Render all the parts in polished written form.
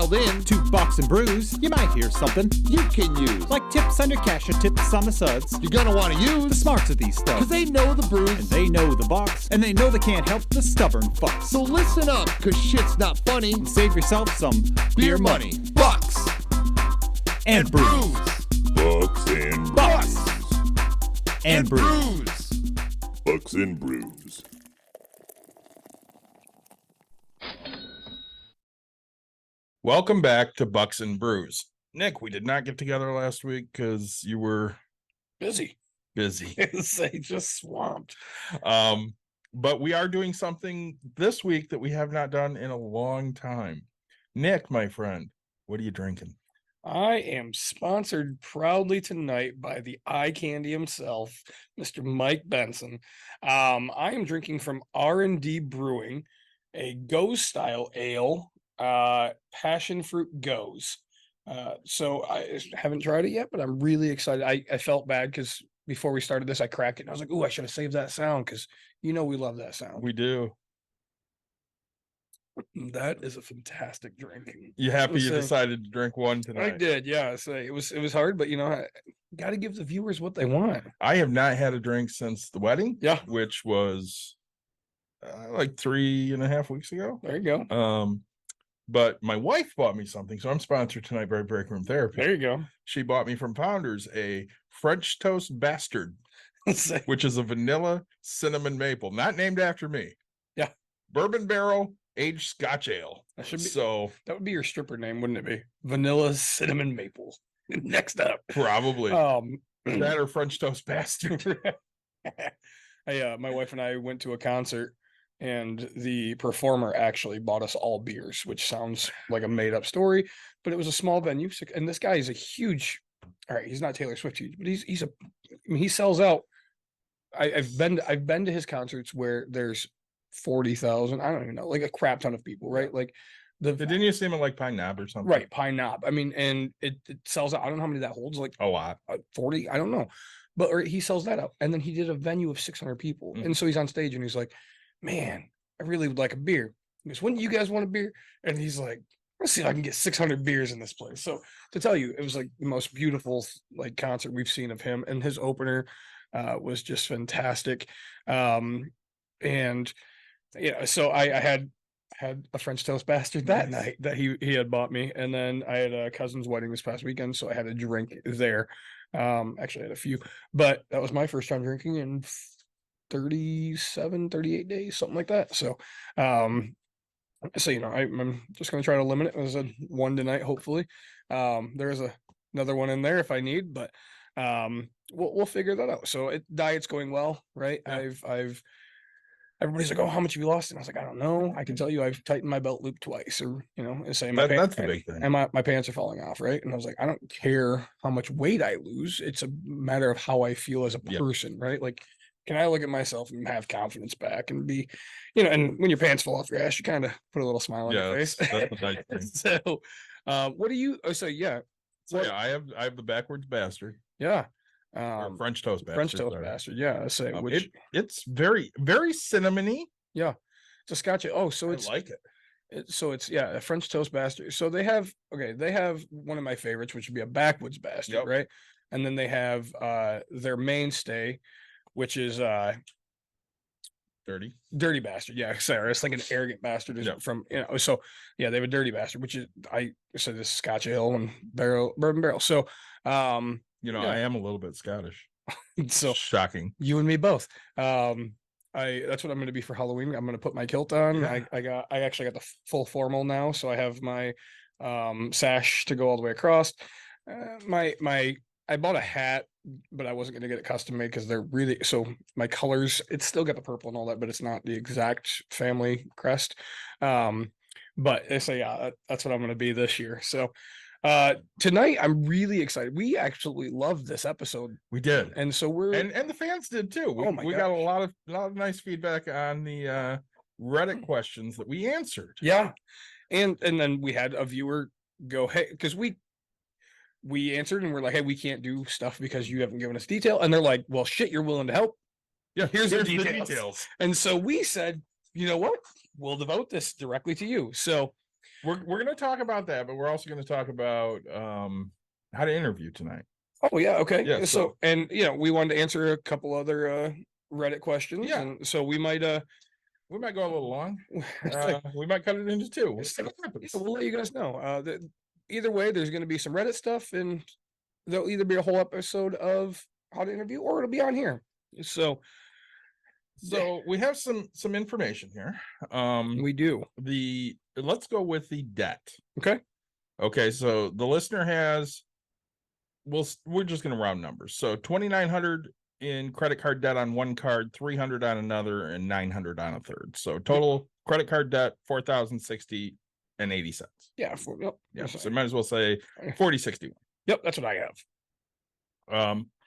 called in to Bucks and Brews, you might hear something you can use. like tips on your cash or tips on the suds. You're gonna want to The use smarts of these because stuff. they know the brews. And they know the Bucks, and they know they can't help the stubborn fucks. So listen up, because shit's not funny. Save yourself some beer money. Bucks And brews. Bucks and Bucks and brews. brews. Bucks and Brews. Welcome back to Bucks and Brews. Nick, we did not get together last week because you were Busy. Say just swamped. But we are doing something this week that we have not done in a long time. Nick, my friend, what are you drinking? I am sponsored proudly tonight by the eye candy himself, Mr. Mike Benson. I am drinking from R&D Brewing, a Goes style ale, passion fruit Goes. So I haven't tried it yet, but I'm really excited. I felt bad because before we started this, I cracked it and I was like, "Oh, I should have saved that sound," because we love that sound. We do. That is a fantastic drink. You happy you So- decided to drink one tonight? I did, yeah. So it was hard, but I got to give the viewers what they want. I have not had a drink since the wedding. Yeah. Which was like 3.5 weeks ago. There you go. But my wife bought me something, so I'm sponsored tonight by Break Room Therapy. There you go. She bought me from Pounders a French Toast Bastard, Say- which is a vanilla cinnamon maple, not named after me. Yeah. Bourbon barrel aged Scotch ale. That should be So that would be your stripper name, wouldn't it be? Vanilla cinnamon maple. Next up. probably Um that or French Toast Bastard. my wife and I went to a concert and the performer actually bought us all beers, which sounds like a made up story, but it was a small venue. And this guy is a huge, all right, he's not Taylor Swift huge, but he sells out. I've been to his concerts where there's 40,000, I don't even know, like a crap ton of people, right? Like Didn't you see him at like Pine Knob or something? right, Pine Knob. I mean, and it sells out. I don't know how many that holds, like A lot. 40, I don't know, but or he sells that out. And then he did a venue of 600 people, and so he's on stage and he's like, "Man, I really would like a beer." He goes, "When do you guys want a beer?" And he's like, "Let's see if I can get 600 beers in this place." So to tell you, it was like the most beautiful like concert we've seen of him, and his opener was just fantastic. And so I had a French Toast Bastard that Nice. night that he had bought me, and then I had a cousin's wedding this past weekend, so I had a drink there. Actually I had a few, but that was my first time drinking in 38 days, something like that. So I'm just gonna try to limit it. It was a one tonight, hopefully. There's another one in there if I need, but we'll figure that out. So diet's going well, right? Yeah. I've everybody's like, "Oh, how much have you lost?" And I was like, "I don't know. I can tell you I've tightened my belt loop twice," or and say That's the big thing. and my pants are falling off, right? And I was like, I don't care how much weight I lose. It's a matter of how I feel as a Yep. person, right? Like, can I look at myself and have confidence back and be, and when your pants fall off your ass, you kind of put a little smile on Yeah, your face. that's the nice thing. So, what do you? Oh, so yeah, So yeah, I have the backwards bastard. yeah. Or French Toast Bastard. French Toast sorry. Bastard, yeah. I say which, It's very, very cinnamony. yeah, it's a Scotch. Oh, so I it's like it. it's a French Toast Bastard. So they have one of my favorites, which would be a Backwoods Bastard, Yep. right? And then they have their mainstay, which is Dirty. Dirty Bastard. Yeah, sorry, I was thinking Arrogant Bastard is Yep. from So yeah, they have a Dirty Bastard, which is this is Scotch ale and bourbon barrel. So yeah. I am a little bit Scottish. so Shocking. you and me both. That's what I'm going to be for Halloween. I'm going to put my kilt on. Yeah. I actually got the full formal now, so I have my sash to go all the way across. I bought a hat, but I wasn't going to get it custom made because they're really my colors. It's still got the purple and all that, but it's not the exact family crest. But that's what I'm going to be this year. So tonight I'm really excited. We absolutely loved this episode, We did. and so we're And the fans did too. Oh my we got a lot of nice feedback on the Reddit questions that we answered. yeah, and then we had a viewer go, "Hey," because we answered and we're like, "Hey, we can't do stuff because you haven't given us detail," and they're like, "Well, shit, you're willing to help." Yeah, Here's the details. And so we said, "You know what? We'll devote this directly to you." So we're going to talk about that, but we're also going to talk about how to interview tonight. Oh yeah, okay. Yeah, So and we wanted to answer a couple other Reddit questions. Yeah. And so we might go a little long. We might cut it into two. We'll see what happens. we'll let you guys know. Either way, there's going to be some Reddit stuff, and there'll either be a whole episode of how to interview, or it'll be on here. So we have some information here. we do. Let's go with the debt. Okay. So the listener has, we're just going to round numbers. So 2,900 in credit card debt on one card, 300 on another, and 900 on a third. So total credit card debt 4,060 and 80 cents. Yeah. So might as well say 4061. Yep, that's what I have.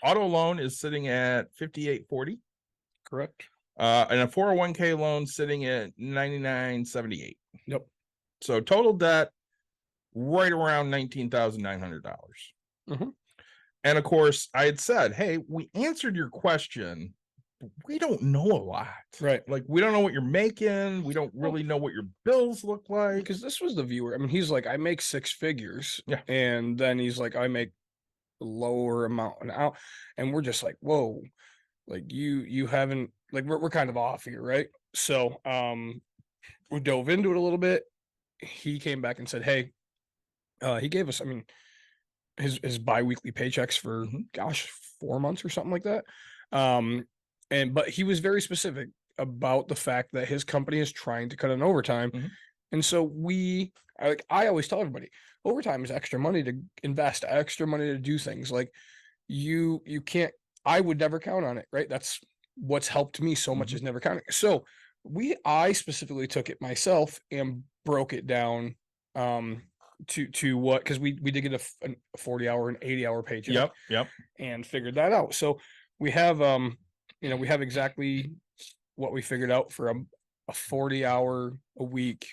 Auto loan is sitting at 5840. Correct. And a 401k loan sitting at 9978. Yep. So total debt right around $19,900. Mhm. And of course, I had said, hey, we answered your question, but we don't know a lot. Right. Like, we don't know what you're making. We don't really know what your bills look like. Because this was the viewer. I mean, he's like, I make six figures. Yeah. And then he's like, I make a lower amount an hour. And we're just like, whoa, like you haven't, like, we're kind of off here, right? So we dove into it a little bit. He came back and said, hey, he gave us, I mean, his bi-weekly paychecks for 4 months or something like that. But he was very specific about the fact that his company is trying to cut on overtime. And so I always tell everybody, overtime is extra money to invest, extra money to do things. Like you can't, I would never count on it, right? That's what's helped me so much is never counting. So I specifically took it myself and broke it down to what, because we did get a 40-hour and 80-hour paycheck. Yep. And figured that out. So we have we have exactly what we figured out for a 40-hour a week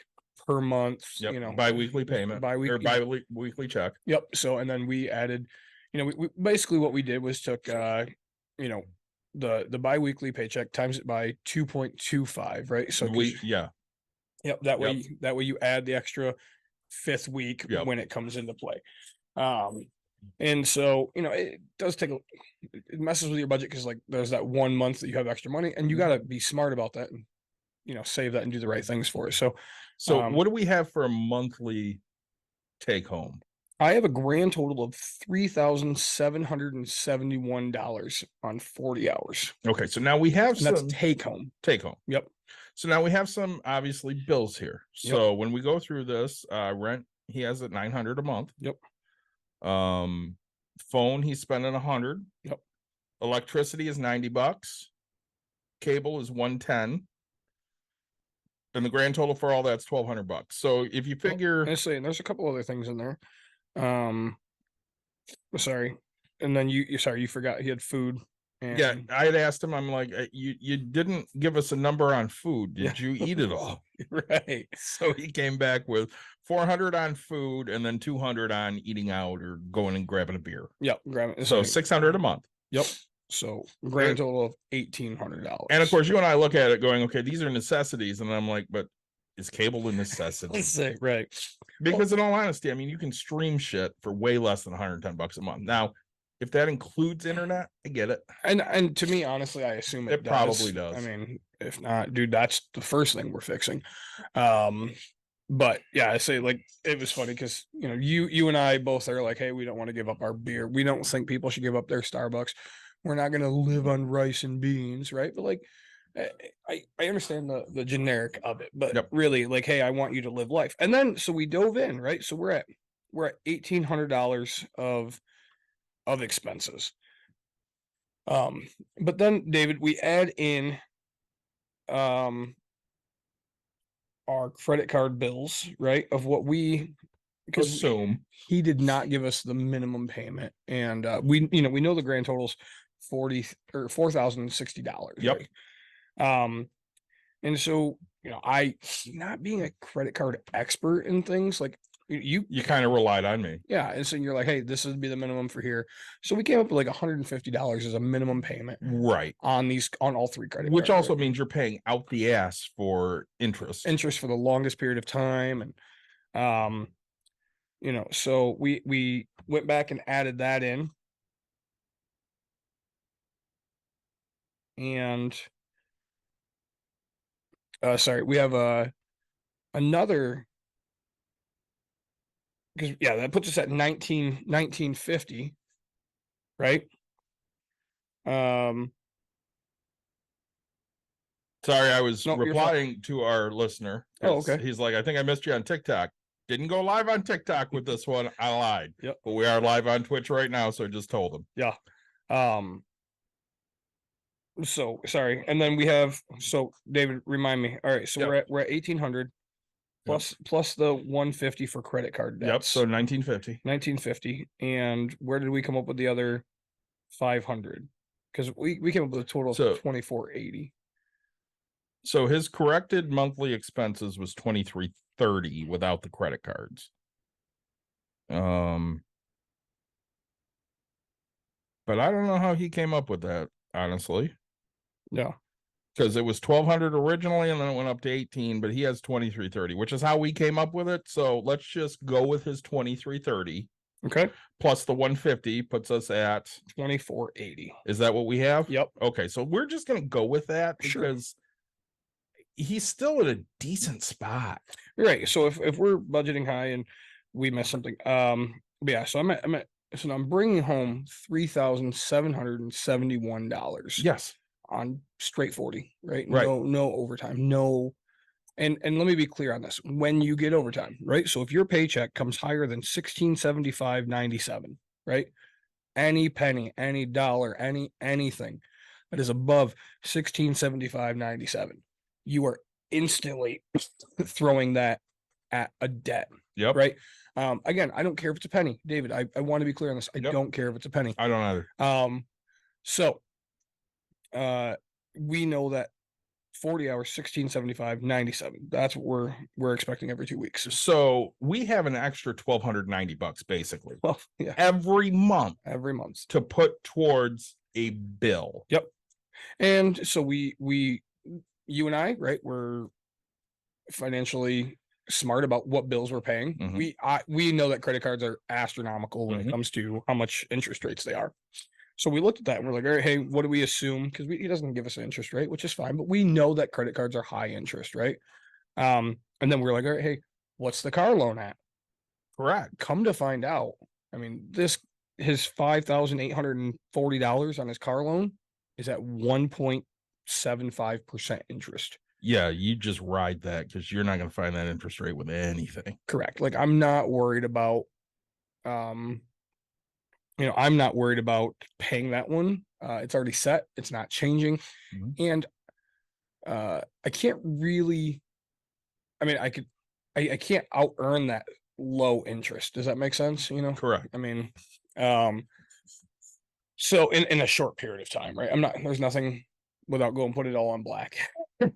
per month. Yep. Bi-weekly payment. Or bi-weekly check. Yep. So and then we added, we basically what we did was took the bi-weekly paycheck times it by 2.25, right? So Yep. That way you add the extra fifth week when it comes into play. And so, it does it messes with your budget, because like there's that 1 month that you have extra money, and you got to be smart about that and, save that and do the right things for it. So what do we have for a monthly take home? I have a grand total of $3,771 on 40 hours. Okay. So now we have that's take home. Yep. So now we have some obviously bills here. So when we go through this, rent, he has at $900 a month. Yep. Phone, he's spending $100. Yep. Electricity is $90. Cable is $110. And the grand total for all that's $1,200. So if you figure, and there's a couple other things in there. Sorry. And then you forgot he had food. And I had asked him, I'm like, you didn't give us a number on food. Did you eat it all? Right. So he came back with 400 on food and then 200 on eating out or going and grabbing a beer. Yep. So 600 a month. Yep. So grand total of $1,800. And of course, you and I look at it going, okay, these are necessities. And I'm like, but is cable a necessity? Right. Because in all honesty, I mean, you can stream shit for way less than $110 a month. Now, if that includes internet, I get it. And to me, honestly, I assume it probably does. I mean, if not, dude, that's the first thing we're fixing. But yeah, I say, like, it was funny because you and I both are like, hey, we don't want to give up our beer. We don't think people should give up their Starbucks. We're not going to live on rice and beans, right? But like, I understand the generic of it, but really, like, hey, I want you to live life. And then so we dove in, right? So we're at $1,800 of expenses. But then, David, we add in our credit card bills, right? Of what we assume. He did not give us the minimum payment, and we know the grand total's $4,060. Yep. Right? And so I, not being a credit card expert in things, like you kind of relied on me. Yeah. And so you're like, hey, this would be the minimum for here. So we came up with like $150 as a minimum payment. Right. On all three credit cards. Which also means you're paying out the ass for interest. Interest for the longest period of time. And So we went back and added that in. And sorry, we have another, because that puts us at 1950, right? Sorry, I was No, you're replying to our listener. Oh, okay. He's like, I think I missed you on TikTok. Didn't go live on TikTok with this one. I lied. Yep. But we are live on Twitch right now, so I just told him. Yeah. So sorry. And then we have, so David, remind me. All right, so Yep. we're at 1800 plus the 150 for credit card debts. Yep. So 1950. 1950. And where did we come up with the other 500? Because we came up with a total of 2480. So his corrected monthly expenses was 2330 without the credit cards. But I don't know how he came up with that, honestly. Yeah. Because it was 1200 originally and then it went up to 18, but he has 2330, which is how we came up with it. So let's just go with his 2330. Okay. Plus the 150 puts us at 2480. Is that what we have? Yep. Okay, so we're just gonna go with that because he's still at a decent spot. Right. So if we're budgeting high and we miss something, so I'm bringing home $3,771. Yes. On straight 40, right? Right. No overtime, no. And let me be clear on this. When you get overtime, right? So if your paycheck comes higher than 1675.97, right? Any penny, any dollar, anything that is above 1675.97, you are instantly throwing that at a debt. Yep. Right. Again, I don't care if it's a penny, David. I want to be clear on this. I don't care if it's a penny. I don't either. So we know that 40 hours, 1675.97. That's what we're expecting every 2 weeks. So we have an extra $1,290 basically. Well, yeah. Every month to put towards a bill. Yep. And so you and I, right, we're financially smart about what bills we're paying. Mm-hmm. We know that credit cards are astronomical when it comes to how much interest rates they are. So we looked at that and we're like, all right, hey, what do we assume? Because he doesn't give us an interest rate, which is fine, but we know that credit cards are high interest, right? And then we're like, all right, hey, what's the car loan at? Correct. Come to find out, I mean, his $5,840 on his car loan is at 1.75% interest. Yeah, you just ride that because you're not going to find that interest rate with anything. Correct. Like I'm not worried about, I'm not worried about paying that one. It's already set. It's not changing. Mm-hmm. And I can't really, I can't out earn that low interest. Does that make sense? Correct. I mean, so in a short period of time, right? There's nothing without going put it all on black.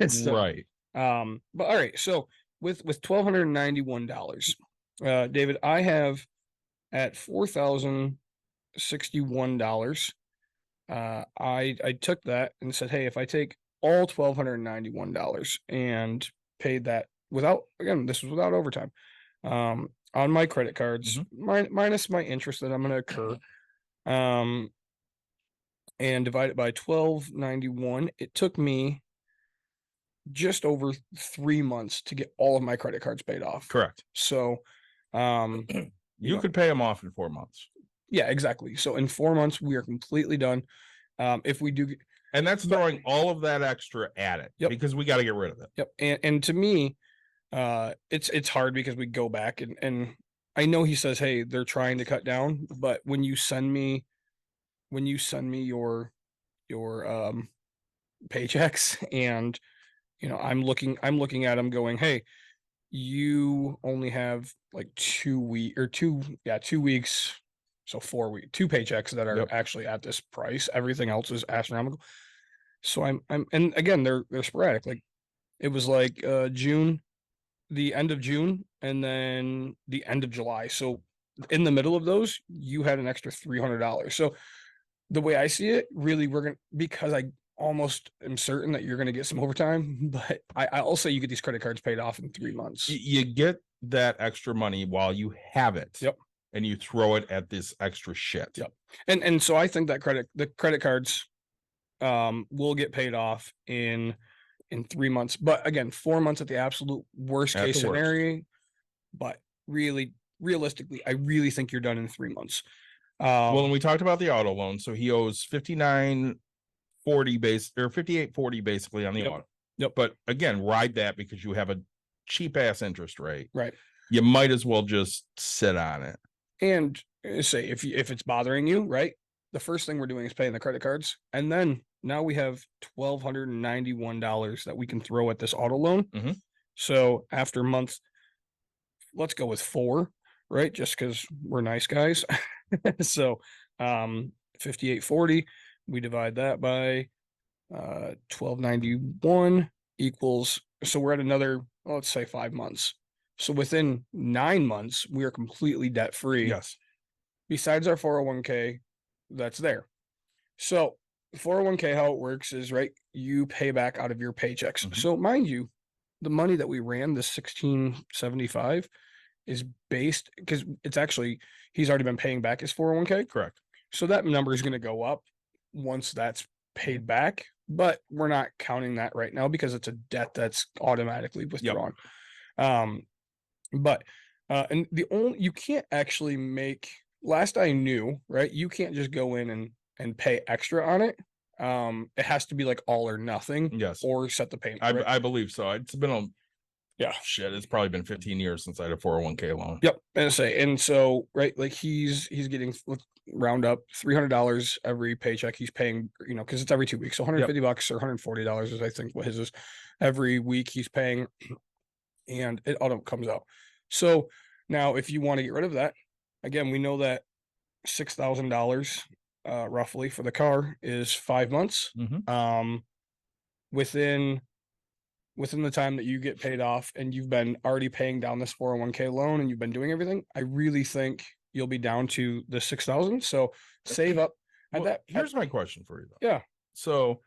So, right. But all right. So with $1,291, David, I have at $4,061. I took that and said, hey, if I take all $1,291 and paid that this was without overtime, on my credit cards, minus my interest that I'm going to incur, and divide it by 1291, it took me just over 3 months to get all of my credit cards paid off. Correct. So, you could pay them off in 4 months. Yeah, exactly. So in 4 months, we are completely done. If we do, and that's throwing all of that extra at it, because we got to get rid of it. Yep. And to me, it's hard because we go back and I know he says, hey, they're trying to cut down, but when you send me your paychecks and I'm looking at them going, hey, you only have like 2 weeks. So 4 weeks, 2 paychecks that are actually at this price. Everything else is astronomical. So I'm and again, they're sporadic. Like it was like June, the end of June, and then the end of July. So in the middle of those, you had an extra $300. So the way I see it, really, because I almost am certain that you're gonna get some overtime, but I'll say you get these credit cards paid off in 3 months. You get that extra money while you have it. Yep. And you throw it at this extra shit. Yep. And so I think that the credit cards will get paid off in 3 months. But again, 4 months at the absolute worst At case the worst. scenario. But really, realistically, I really think you're done in 3 months. Well, and we talked about the auto loan. So he owes 59.40 base or 58.40 basically on the Yep. auto. Yep. But again, ride that because you have a cheap ass interest rate. Right. You might as well just sit on it. And say if it's bothering you, right? The first thing we're doing is paying the credit cards, and then now we have $1,291 that we can throw at this auto loan. Mhm. So after month, let's go with 4, right? Just because we're nice guys. So 58.40, we divide that by 1291 equals, so we're at another, let's say 5 months. So within 9 months, we are completely debt free. Yes. Besides our 401k that's there. So 401k, how it works is, right, you pay back out of your paychecks. Mhm. So mind you, the money that we ran, the 1675, is based because it's actually, he's already been paying back his 401k. Correct. So that number is going to go up once that's paid back, but we're not counting that right now because it's a debt that's automatically withdrawn. But and the only, you can't actually make, last I knew, right, you can't just go in and pay extra on it. It has to be like all or nothing. Yes. Or set the payment. I, right? I believe so. It's been a Yeah. shit. It's probably been 15 years since I had a 401k loan. Yep. And so, right, like he's getting, let's round up $300 every paycheck he's paying, because it's every 2 weeks. So $150 or $140 is, I think, what his is every week he's paying, and it auto comes out. So now if you want to get rid of that, again, we know that $6,000 roughly for the car is 5 months. Mhm. Within the time that you get paid off and you've been already paying down this 401k loan and you've been doing everything, I really think you'll be down to the 6,000. So save up at Well, that. here's my question for you though. Yeah. So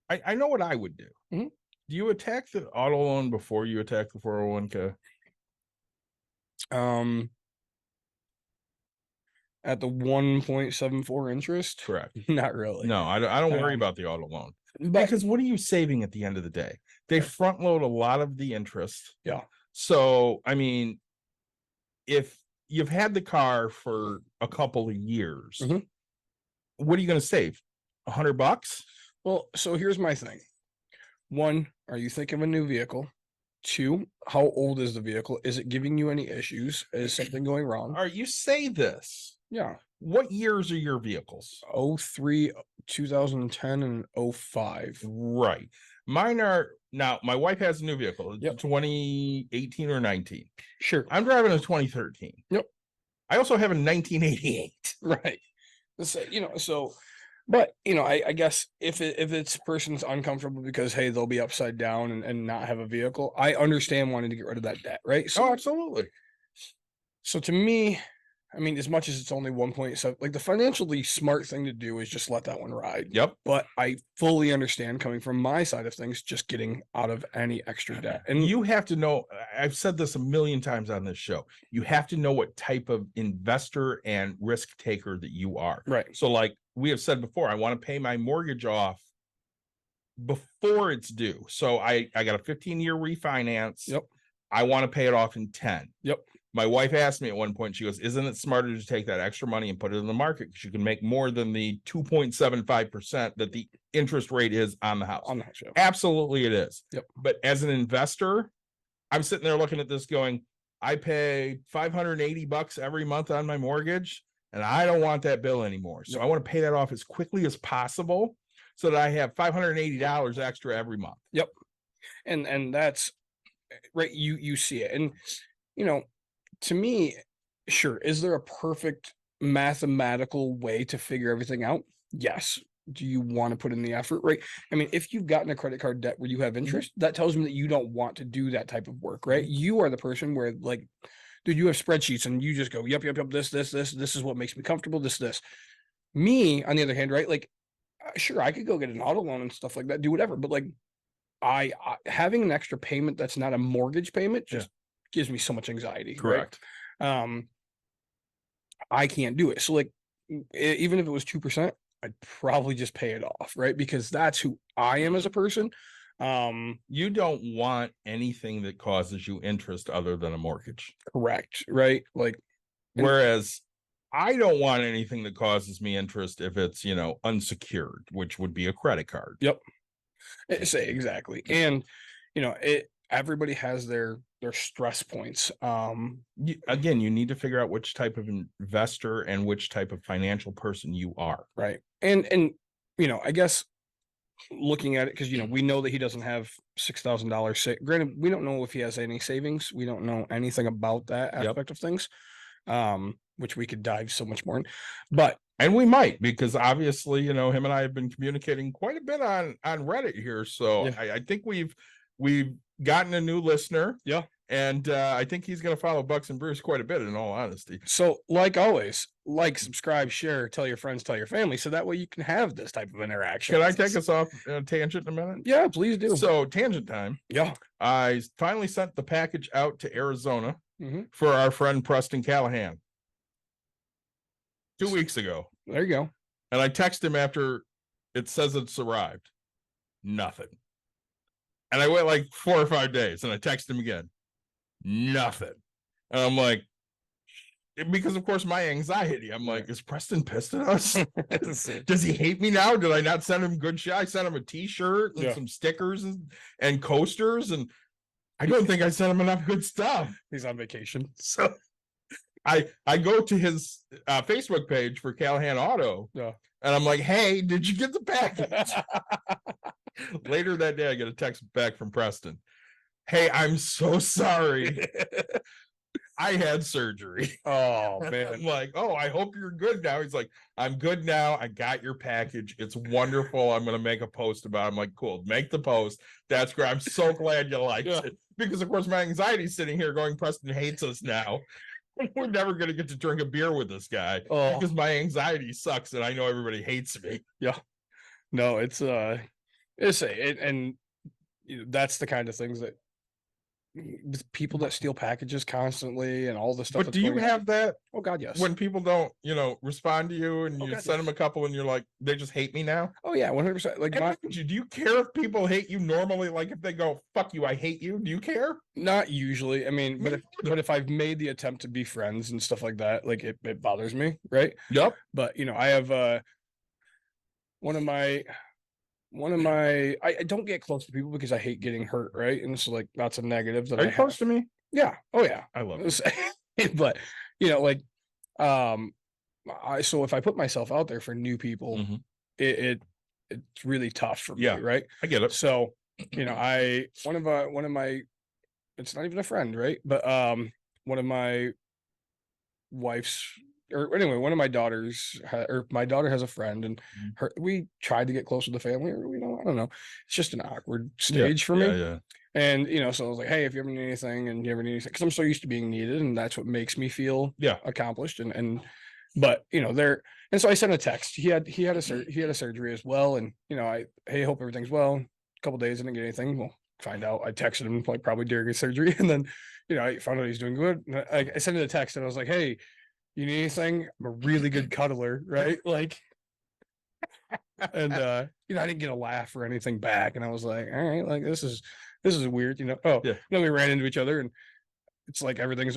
I know what I would do. Mhm. Do you attack the auto loan before you attack the 401k? At the 1.74 interest, Correct. not really. No, I don't worry Um, about the auto loan. But Because what are you saving at the end of the day? They front load a lot of the interest. Yeah. So, I mean, if you've had the car for a couple of years, Mhm. what are you going to save? $100? well, so here's my thing. 1, are you thinking of a new vehicle? 2, how old is the vehicle? Is it giving you any issues? Is something going wrong? All right, you say this. Yeah. What years are your vehicles? 03, 2010, and 05. Right. Mine are now, my wife has a new vehicle, Yep. 2018 or 19. Sure. I'm driving a 2013. Yep. I also have a 1988. Right. So, but I guess if it's person's uncomfortable because, hey, they'll be upside down and not have a vehicle, I understand wanting to get rid of that debt, right? So, Oh, absolutely. so to me, I mean, as much as it's only 1.7, like the financially smart thing to do is just let that one ride. Yep. But I fully understand, coming from my side of things, just getting out of any extra debt. And You have to know, I've said this a million times on this show. You have to know what type of investor and risk taker that you are. right. So, like we have said before, I want to pay my mortgage off before it's due. So I got a 15-year refinance. Yep. I want to pay it off in 10. Yep. My wife asked me at one point, she goes, isn't it smarter to take that extra money and put it in the market? Because you can make more than the 2.75% that the interest rate is on the house. On that show. Absolutely it is. Yep. But as an investor, I'm sitting there looking at this going, I pay $580 every month on my mortgage, and I don't want that bill anymore. So I want to pay that off as quickly as possible so that I have $580 extra every month. Yep. And that's right. You see it. And, to me, sure. Is there a perfect mathematical way to figure everything out? Yes. Do you want to put in the effort? Right. I mean, if you've gotten a credit card debt where you have interest, that tells me that you don't want to do that type of work, right? You are the person where, like, dude, you have spreadsheets and you just go, yep, this is what makes me comfortable, this. Me, on the other hand, right? Like, sure, I could go get an auto loan and stuff like that, do whatever, but like, I having an extra payment that's not a mortgage payment just gives me so much anxiety. Correct. Right? I can't do it. So like, even if it was 2%, I'd probably just pay it off, right? Because that's who I am as a person. You don't want anything that causes you interest other than a mortgage. Correct, right? Like, whereas I don't want anything that causes me interest if it's, unsecured, which would be a credit card. Yep. Say exactly. And everybody has their stress points. Again, you need to figure out which type of investor and which type of financial person you are. Right. And I guess looking at it, because we know that he doesn't have $6,000. Granted, we don't know if he has any savings. We don't know anything about that aspect of things, which we could dive so much more in. And we might, because obviously, him and I have been communicating quite a bit on Reddit here. So yeah. I think we've gotten a new listener. Yeah. And I think he's going to follow Bucks and Brews quite a bit, in all honesty. So, like always, subscribe, share, tell your friends, tell your family, so that way you can have this type of interaction. Can I take us off a tangent in a minute? Yeah, please do. So, tangent time. Yeah. I finally sent the package out to Arizona for our friend Preston Callahan 2 weeks ago. There you go. And I text him after it says it's arrived. Nothing. And I wait like 4 or 5 days, and I text him again. Nothing. And I'm like, because of course my anxiety, I'm like, is Preston pissed at us? Does he hate me now? Did I not send him good shit? I sent him a t-shirt and some stickers and coasters, and I don't think I sent him enough good stuff. He's on vacation. So I go to his Facebook page for Callahan Auto, and I'm like, hey, did you get the package? Later that day, I get a text back from Preston. Hey, I'm so sorry. I had surgery. Oh, man. I'm like, oh, I hope you're good now. He's like, I'm good now. I got your package. It's wonderful. I'm going to make a post about it. I'm like, cool, make the post. That's great. I'm so glad you liked it. Because, of course, my anxiety is sitting here going, Preston hates us now. We're never going to get to drink a beer with this guy because my anxiety sucks and I know everybody hates me. Yeah. No, and that's the kind of things that people that steal packages constantly and all the stuff. But do you have that? Oh God, yes. When people don't, respond to you and you send them a couple and you're like, they just hate me now? Oh yeah, 100%. Like, do you care if people hate you normally? Like if they go, fuck you, I hate you. Do you care? Not usually. I mean, but if I've made the attempt to be friends and stuff like that, like it bothers me, right? Yep. But I have one of my I don't get close to people because I hate getting hurt, right? And so like that's a negative that Are you close to me? Yeah. Oh yeah. I love it. But so if I put myself out there for new people, it's really tough for me, right? I get it. So, one of my it's not even a friend, right? But one of my wife's one of my daughters, my daughter has a friend, and we tried to get close with the family, or I don't know. It's just an awkward stage for me. Yeah. And so I was like, hey, if you ever need anything, because I'm so used to being needed, and that's what makes me feel accomplished. But there, and so I sent a text. He had a surgery as well, and hey, hope everything's well. A couple days, I didn't get anything. Well, find out. I texted him like probably during his surgery, and then I found out he's doing good. And I sent him a text, and I was like, hey, you need anything? I'm a really good cuddler, right? Like, and I didn't get a laugh or anything back, and I was like, all right, like this is weird, Then we ran into each other, and it's like everything's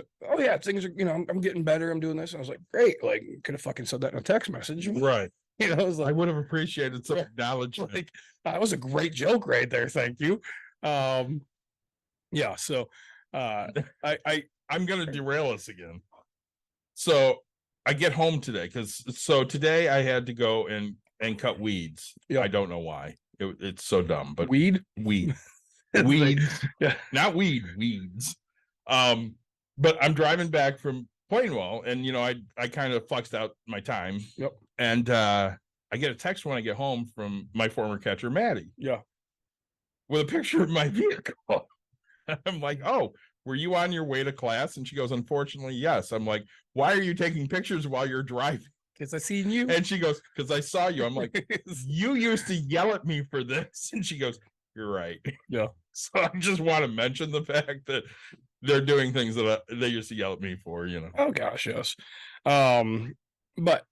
things are, I'm getting better, I'm doing this. And I was like, great, like could have fucking said that in a text message, right? I was like, I would have appreciated some acknowledgement. Like that was a great joke right there, thank you. So I'm gonna derail us again. So I get home today today I had to go and cut weeds. I don't know why. It's so dumb, but weeds, not weeds. But I'm driving back from Plainwell, and I kind of fluxed out my time. Yep. And I get a text when I get home from my former catcher, Maddie. Yeah. With a picture of my vehicle. I'm like, oh, were you on your way to class? And she goes, unfortunately, yes. I'm like, why are you taking pictures while you're driving? Because I seen you. And she goes, because I saw you. I'm like, you used to yell at me for this. And she goes, you're right. Yeah. So I just want to mention the fact that they're doing things that they used to yell at me for, you know. Oh gosh, yes. But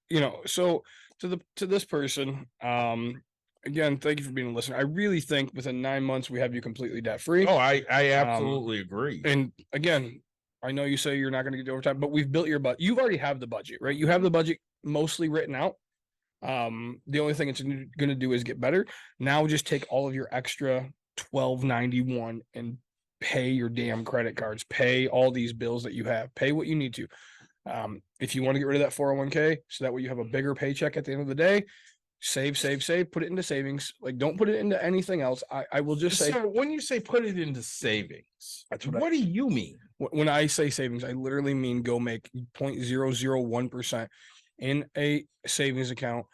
so to this person, again, thank you for being a listener. I really think within 9 months we have you completely debt free. Oh, I absolutely agree. And again, I know you say you're not going to get overtime, but we've built your budget. You've already have the budget, right? You have the budget mostly written out. The only thing it's going to do is get better. Now just take all of your extra $12.91 and pay your damn credit cards, pay all these bills that you have, pay what you need to. If you want to get rid of that 401k, so that way you have a bigger paycheck at the end of the day, save, put it into savings. Like, don't put it into anything else. I will just say, so when you say put it into savings, what do you mean? When I say savings, I literally mean go make 0.001% in a savings account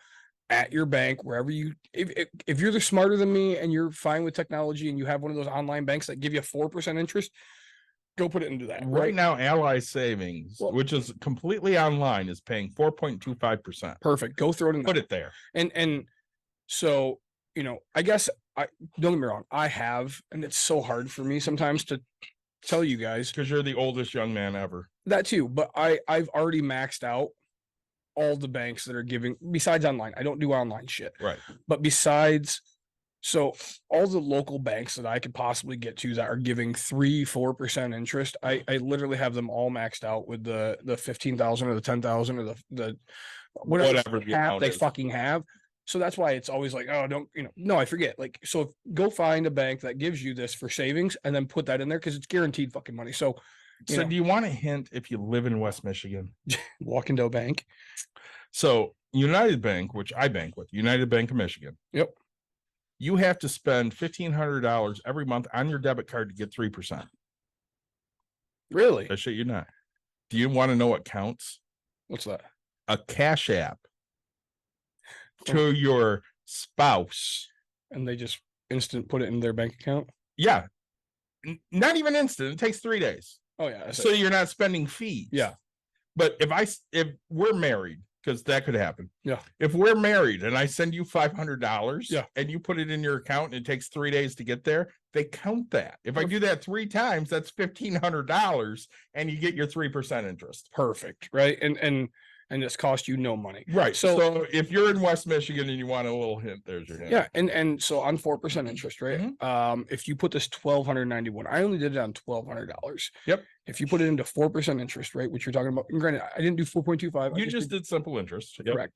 at your bank, wherever you, if you're smarter than me and you're fine with technology and you have one of those online banks that give you 4% interest, go put it into that. Right now, Ally Savings, which is completely online, is paying 4.25%. Perfect. Go throw it in. Put it there. And so, I guess don't get me wrong. I have, and it's so hard for me sometimes to tell you guys, because you're the oldest young man ever. That too, but I've already maxed out all the banks that are giving, besides online. I don't do online shit. Right. But besides, so all the local banks that I could possibly get to that are giving 3-4% interest, I literally have them all maxed out with the 15,000 or the 10,000 or the whatever cap they fucking have. So that's why it's always like, oh, don't, no, I forget. Like, so go find a bank that gives you this for savings and then put that in there because it's guaranteed fucking money. So do you want a hint if you live in West Michigan? Walk into a bank. So United Bank, which I bank with, United Bank of Michigan. Yep. You have to spend $1,500 every month on your debit card to get 3%. Really? I shit you not. Do you want to know what counts? What's that? A Cash App to your spouse. And they just instant put it in their bank account? Yeah. Not even instant. It takes 3 days. Oh, yeah. So you're not spending fees. Yeah. But if we're married, because that could happen. Yeah. If we're married and I send you $500, yeah, and you put it in your account and it takes 3 days to get there, they count that. If I do that 3 times, that's $1,500, and you get your 3% interest. Perfect. Right. And this cost you no money. Right. So if you're in West Michigan and you want a little hint, there's your hint. Yeah. And so on 4% interest, right? Mm-hmm. If you put this $1,291, I only did it on $1,200. Yep. If you put it into 4% interest rate, which you're talking about, and granted, I didn't do 4.25. You just did simple interest. Yep. Correct.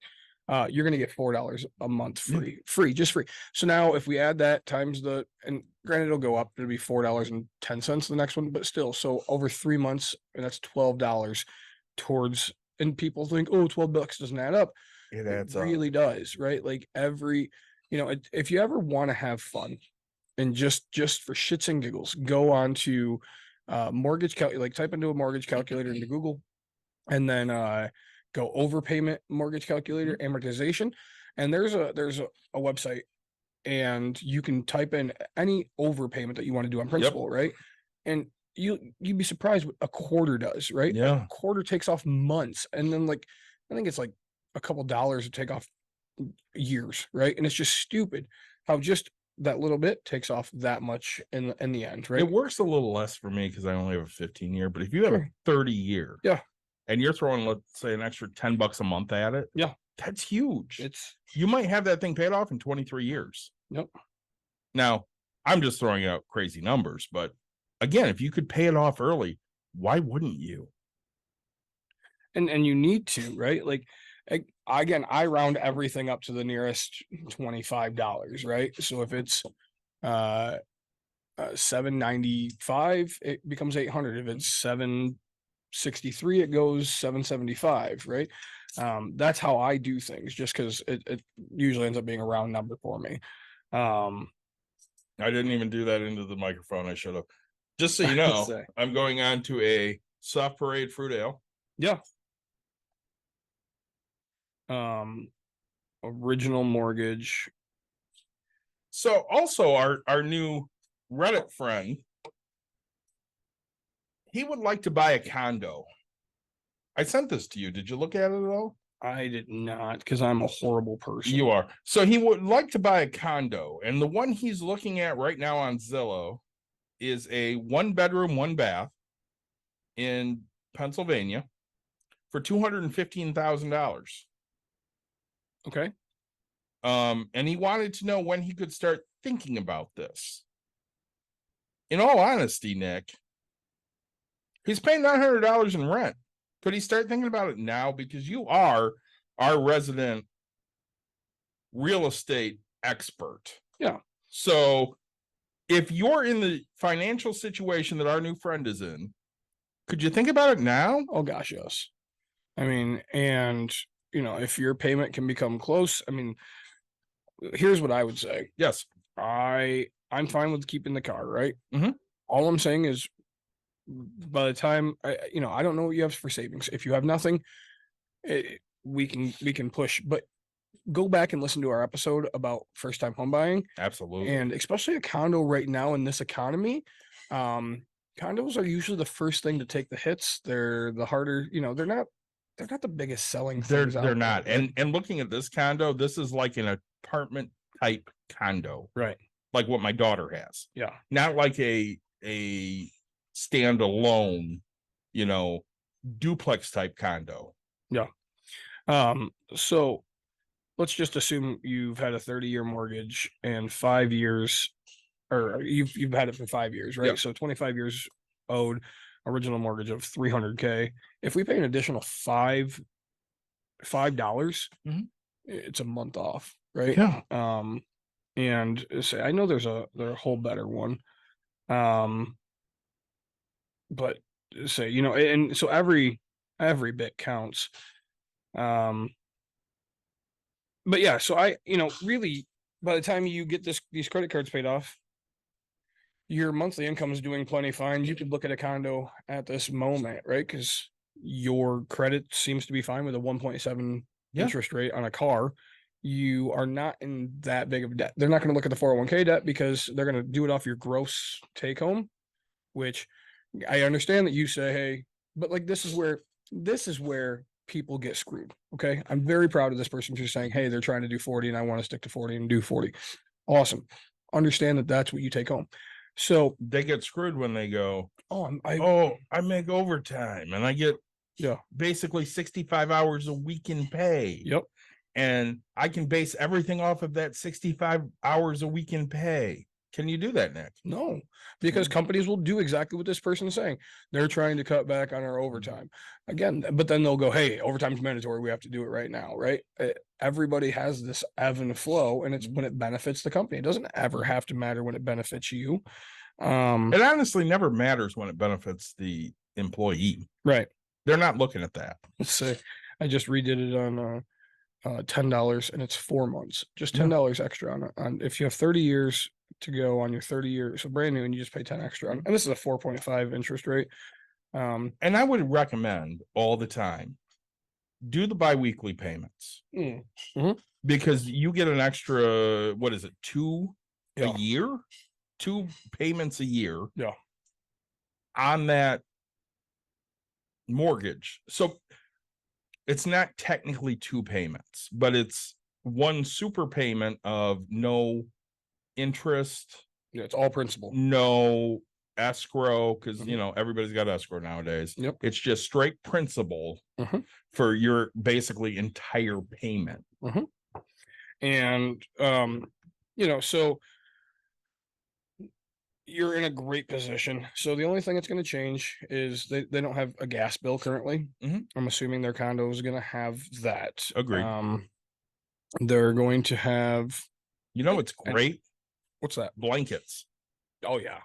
You're going to get $4 a month free. So now if we add that times and granted, it'll go up, it'll be $4.10 the next one, but still, so over 3 months, and that's $12 towards. And people think, oh, $12 doesn't add up. It adds up. It really does, right? Like if you ever want to have fun and just for shits and giggles, go on to mortgage like type into a mortgage calculator into Google, and then go overpayment mortgage calculator amortization. And there's a website, and you can type in any overpayment that you want to do on principal, right? And you'd be surprised what a quarter does, right? Yeah. A quarter takes off months, and then I think it's like a couple dollars to take off years, right? And it's just stupid how just that little bit takes off that much in the end, right? It works a little less for me because I only have a 15-year, but if you have a 30-year, and you're throwing, let's say, an extra $10 a month at it, that's huge. You might have that thing paid off in 23 years. Yep. Now, I'm just throwing out crazy numbers, but again, if you could pay it off early, why wouldn't you? And you need to, right? Like, again, I round everything up to the nearest $25, right? So if it's $795, it becomes $800. If it's $763, it goes $775, right? That's how I do things, just because it usually ends up being a round number for me. I didn't even do that into the microphone. I should have. Just so you know, I'm going on to a Soft Parade Fruit Ale. Yeah. Original mortgage. So also our new Reddit friend, he would like to buy a condo. I sent this to you. Did you look at it at all? I did not, because I'm a horrible person. You are. So he would like to buy a condo, and the one he's looking at right now on Zillow is a 1-bedroom, 1-bath, in Pennsylvania for $215,000. Okay. And he wanted to know when he could start thinking about this. In all honesty, Nick, he's paying $900 in rent. Could he start thinking about it now? Because you are our resident real estate expert. Yeah. So if you're in the financial situation that our new friend is in, could you think about it now? Oh gosh, yes. I mean, and if your payment can become close, I mean, here's what I would say. Yes. I'm fine with keeping the car, right? Mhm. All I'm saying is by the time I don't know what you have for savings. If you have nothing, we can push, but go back and listen to our episode about first time home buying. Absolutely. And especially a condo right now in this economy. Condos are usually the first thing to take the hits. They're the harder, they're not the biggest selling things. They're out not. there, right? And looking at this condo, this is like an apartment type condo, Right. like what my daughter has. Yeah. Not like a standalone, duplex type condo. Yeah. So let's just assume you've had a 30-year mortgage and 5 years, or you've had it for 5 years, right? Yep. So 25 years owed, original mortgage of $300K. If we pay an additional $5, Mhm. it's a month off, right? Yeah. And say I know there's a whole better one. But say, and so every bit counts. But yeah, so I, really, by the time you get these credit cards paid off, your monthly income is doing plenty fine. You could look at a condo at this moment, right? Because your credit seems to be fine with a 1.7 Yeah. interest rate on a car. You are not in that big of debt. They're not going to look at the 401k debt because they're going to do it off your gross take home, which I understand that you say, hey, but like this is where people get screwed. Okay. I'm very proud of this person for saying, hey, they're trying to do 40 and I want to stick to 40 and do 40. Awesome. Understand that that's what you take home. So They get screwed when they go, I I make overtime and I get basically 65 hours a week in pay. Yep. And I can base everything off of that 65 hours a week in pay. Can you do that, Nick? No, because companies will do exactly what this person is saying. They're trying to cut back on our Mm-hmm. overtime again, but then they'll go, hey, overtime's mandatory. We have to do it right now, right? Everybody has this ebb and flow, and it's when it benefits the company. It doesn't ever have to matter when it benefits you. It honestly never matters when it benefits the employee. Right. They're not looking at that. Let's say I just redid it on $10 and it's 4 months, just Yeah. $10 extra on if you have 30 years to go on your 30 years, so brand new, and you just pay 10 extra on, and this is a 4.5 interest rate. And I would recommend all the time, do the biweekly payments because you get an extra, what is it, two a year? 2 payments a year. Yeah. On that mortgage. So it's not technically 2 payments, but it's one super payment of no interest, Yeah, it's all principal. no escrow, because Mhm. everybody's got escrow nowadays. Yep. It's just straight principal Mhm. for your basically entire payment. And so you're in a great position. So the only thing that's going to change is they don't have a gas bill currently. Mhm. I'm assuming their condo is going to have that. Agreed. They're going to have It's And- great. what's that? Blankets. Oh yeah.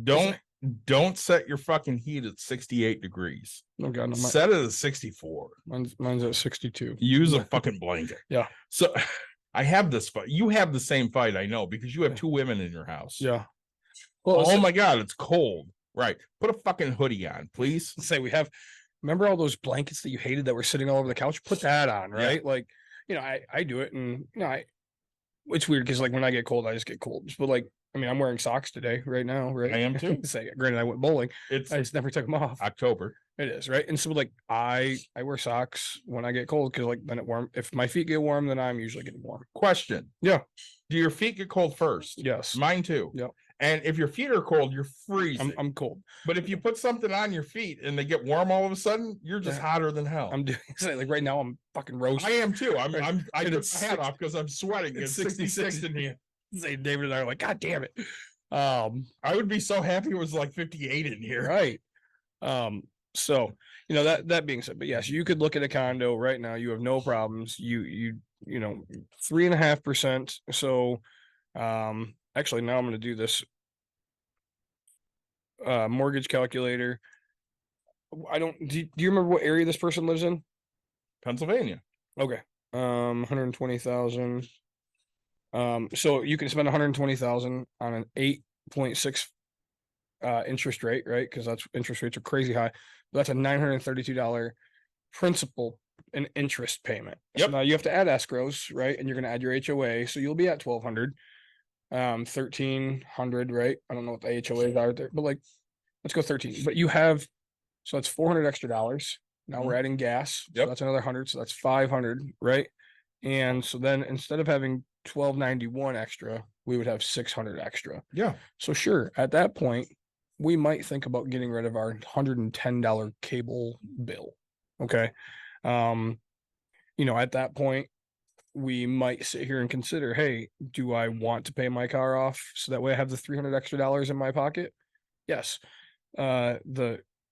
Don't set your fucking heat at 68 degrees. Oh god, no, Set it at 64. mine's at 62. Use a fucking blanket. Yeah. So I have this fight. You have the same fight, I know, because you have Yeah. 2 women in your house. Yeah. Well, Oh my god, it's cold. Right. Put a fucking hoodie on, please. let's say we have. Remember all those blankets that you hated that were sitting all over the couch? Put that on, right? Like, I do it, and it's weird because like when I get cold, I just get cold. But like, I mean, I'm wearing socks today, right now, right? I am too. Say, granted, I went bowling. It's I just never took them off. October. It is, right? And so like I wear socks when I get cold because like then it warm. If my feet get warm, then I'm usually getting warm. Question. Yeah. Do your feet get cold first? Yes. Mine too. Yep. And if your feet are cold, you're freezing. I'm cold. But if you put something on your feet and they get warm all of a sudden, you're just hotter than hell. I'm doing like right now. I'm fucking roasting. I am too. I took it's my hat off because I'm sweating. It's 66 in here. Say David and I are like, God damn it. I would be so happy it was like 58 in here. Right. So that being said, but yes, you could look at a condo right now. You have no problems. You 3.5%. So, actually, now I'm going to do this mortgage calculator. Do you remember what area this person lives in? Pennsylvania. Okay. 120,000. So you can spend 120,000 on an 8.6 interest rate, right? Because that's interest rates are crazy high. But that's a $932 principal and interest payment. Yep. So now you have to add escrows, right? And you're going to add your HOA, so you'll be at 1,200, 1,300, right? I don't know what the HOAs are there, but like, let's go 13. But you have, so that's $400 extra dollars. Now we're adding gas. So Yep. that's another 100. So that's 500, right? And so then instead of having 1,291 extra, we would have 600 extra. Yeah. So sure, at that point, we might think about getting rid of our $110 cable bill. Okay. At that point, we might sit here and consider, hey, do I want to pay my car off so that way I have the $300 extra dollars in my pocket? Yes.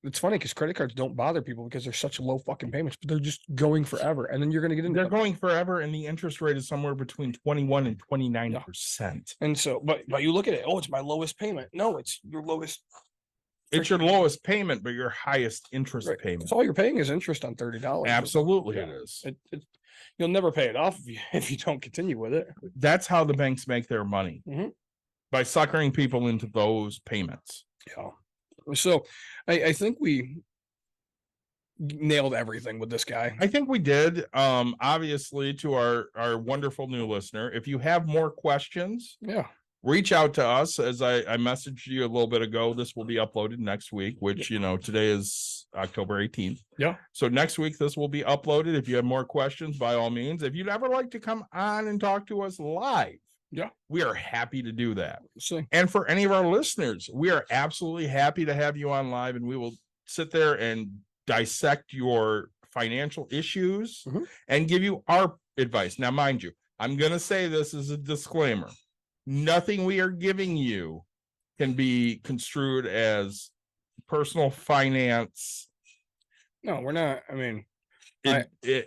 It's funny because credit cards don't bother people because they're such low fucking payments, but they're just going forever. And then you're going to get into They're going forever, and the interest rate is somewhere between 21 and 29%. And so, but you look at it, oh, it's my lowest payment. No, it's your lowest. It's your lowest payment, but your highest interest Right. payment. That's all you're paying is interest on $30. Absolutely, Yeah. it is. You'll never pay it off if you don't continue with it. That's how the banks make their money, Mhm. by suckering people into those payments. Yeah. So I think we nailed everything with this guy. I think we did. Obviously, to our wonderful new listener, if you have more questions, Yeah. reach out to us. As I messaged you a little bit ago, this will be uploaded next week, which today is October 18th. Yeah. So next week this will be uploaded. If you have more questions, by all means. If you'd ever like to come on and talk to us live, Yeah. we are happy to do that. So And for any of our listeners, we are absolutely happy to have you on live, and we will sit there and dissect your financial issues Mhm. and give you our advice. Now, mind you, I'm going to say this as a disclaimer. Nothing we are giving you can be construed as personal finance. no, we're not. I mean, I'm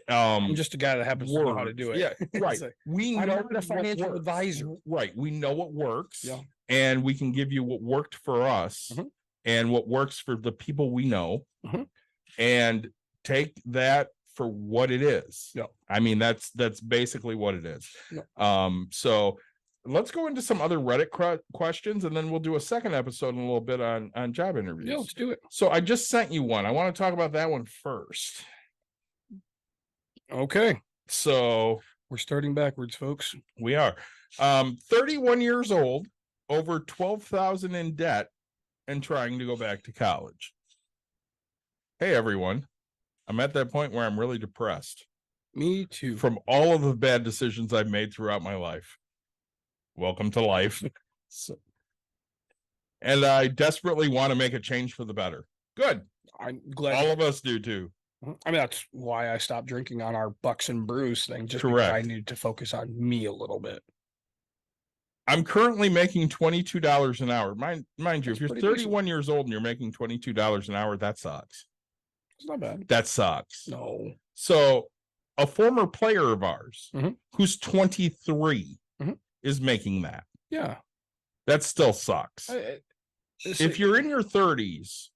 I'm just a guy that happens to know how to do it. Yeah, right. It's like, We I'm know not a what financial works. advisor. Right. We know what works. Yeah. And we can give you what worked for us Mhm. and what works for the people we know. Mhm. And take that for what it is. Yeah. I mean, that's basically what it is. Yeah. So let's go into some other Reddit questions, and then we'll do a second episode in a little bit on job interviews. Yeah, let's do it. So I just sent you one. I want to talk about that one first. Okay. So We're starting backwards, folks. we are 31 years old, over 12,000 in debt, and trying to go back to college. Hey everyone, I'm at that point where I'm really depressed Me too. from all of the bad decisions I've made throughout my life. Welcome to life. And I desperately want to make a change for the better. Good. I'm glad. All of us do too. I mean, that's why I stopped drinking on our Bucks and Brews thing. Just because Correct. I needed to focus on me a little bit. I'm currently making $22 an hour. Mind you, That's if you're pretty 31 years old and you're making $22 an hour, that sucks. It's not bad. That sucks. No. So a former player of ours Mhm. who's 23 Mhm. is making that. Yeah. That still sucks. It's If you're in your 30s,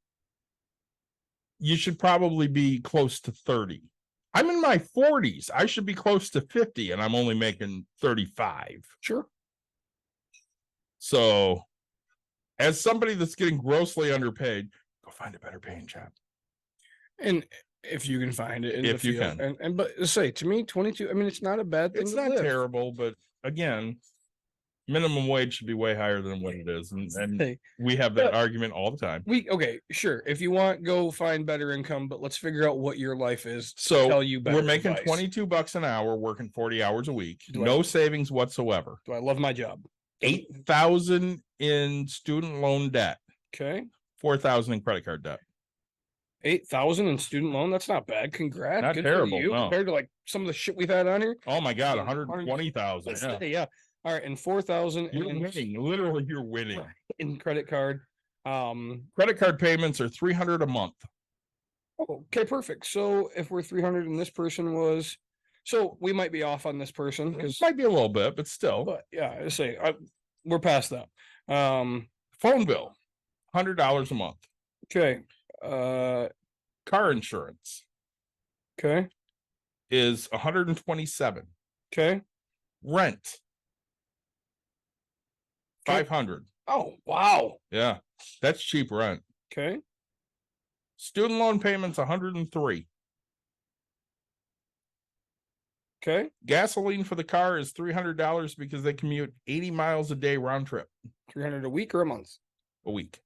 you should probably be close to 30. I'm in my 40s. I should be close to 50, and I'm only making 35. sure. So, as somebody that's getting grossly underpaid, go find a better paying job. And if you can find it in If the you field. can. And but say to me, 22. I mean, it's not a bad thing. It's to not live. terrible, but again, minimum wage should be way higher than what it is. And Hey, we have that argument all the time. okay, sure. If you want, go find better income, but let's figure out what your life is. To So tell you better we're making advice. $22 an hour, working 40 hours a week, Do I- no savings whatsoever. Do I love my job? 8,000 in student loan debt, Okay. 4,000 in credit card debt. 8,000 in student loan. That's not bad. Congrats. Not Good terrible, for you no. compared to like some of the shit we've had on here. Oh my God, Yeah, 120,000. Let's Yeah. say, yeah. All right. And 4,000 You're in, winning. Literally, you're winning. in credit card. Credit card payments are 300 a month. Okay, perfect. So if we're 300 and this person was, so we might be off on this person because, Might be a little bit, but still. but yeah, I say we're past that. Phone bill, $100 a month. Okay. Car insurance Okay. is 127. Okay. Rent, Okay. 500. Oh, wow. Yeah, that's cheap rent. Okay. Student loan payments, 103. Okay. Gasoline for the car is $300 because they commute 80 miles a day round trip 300 a week or a month? a week.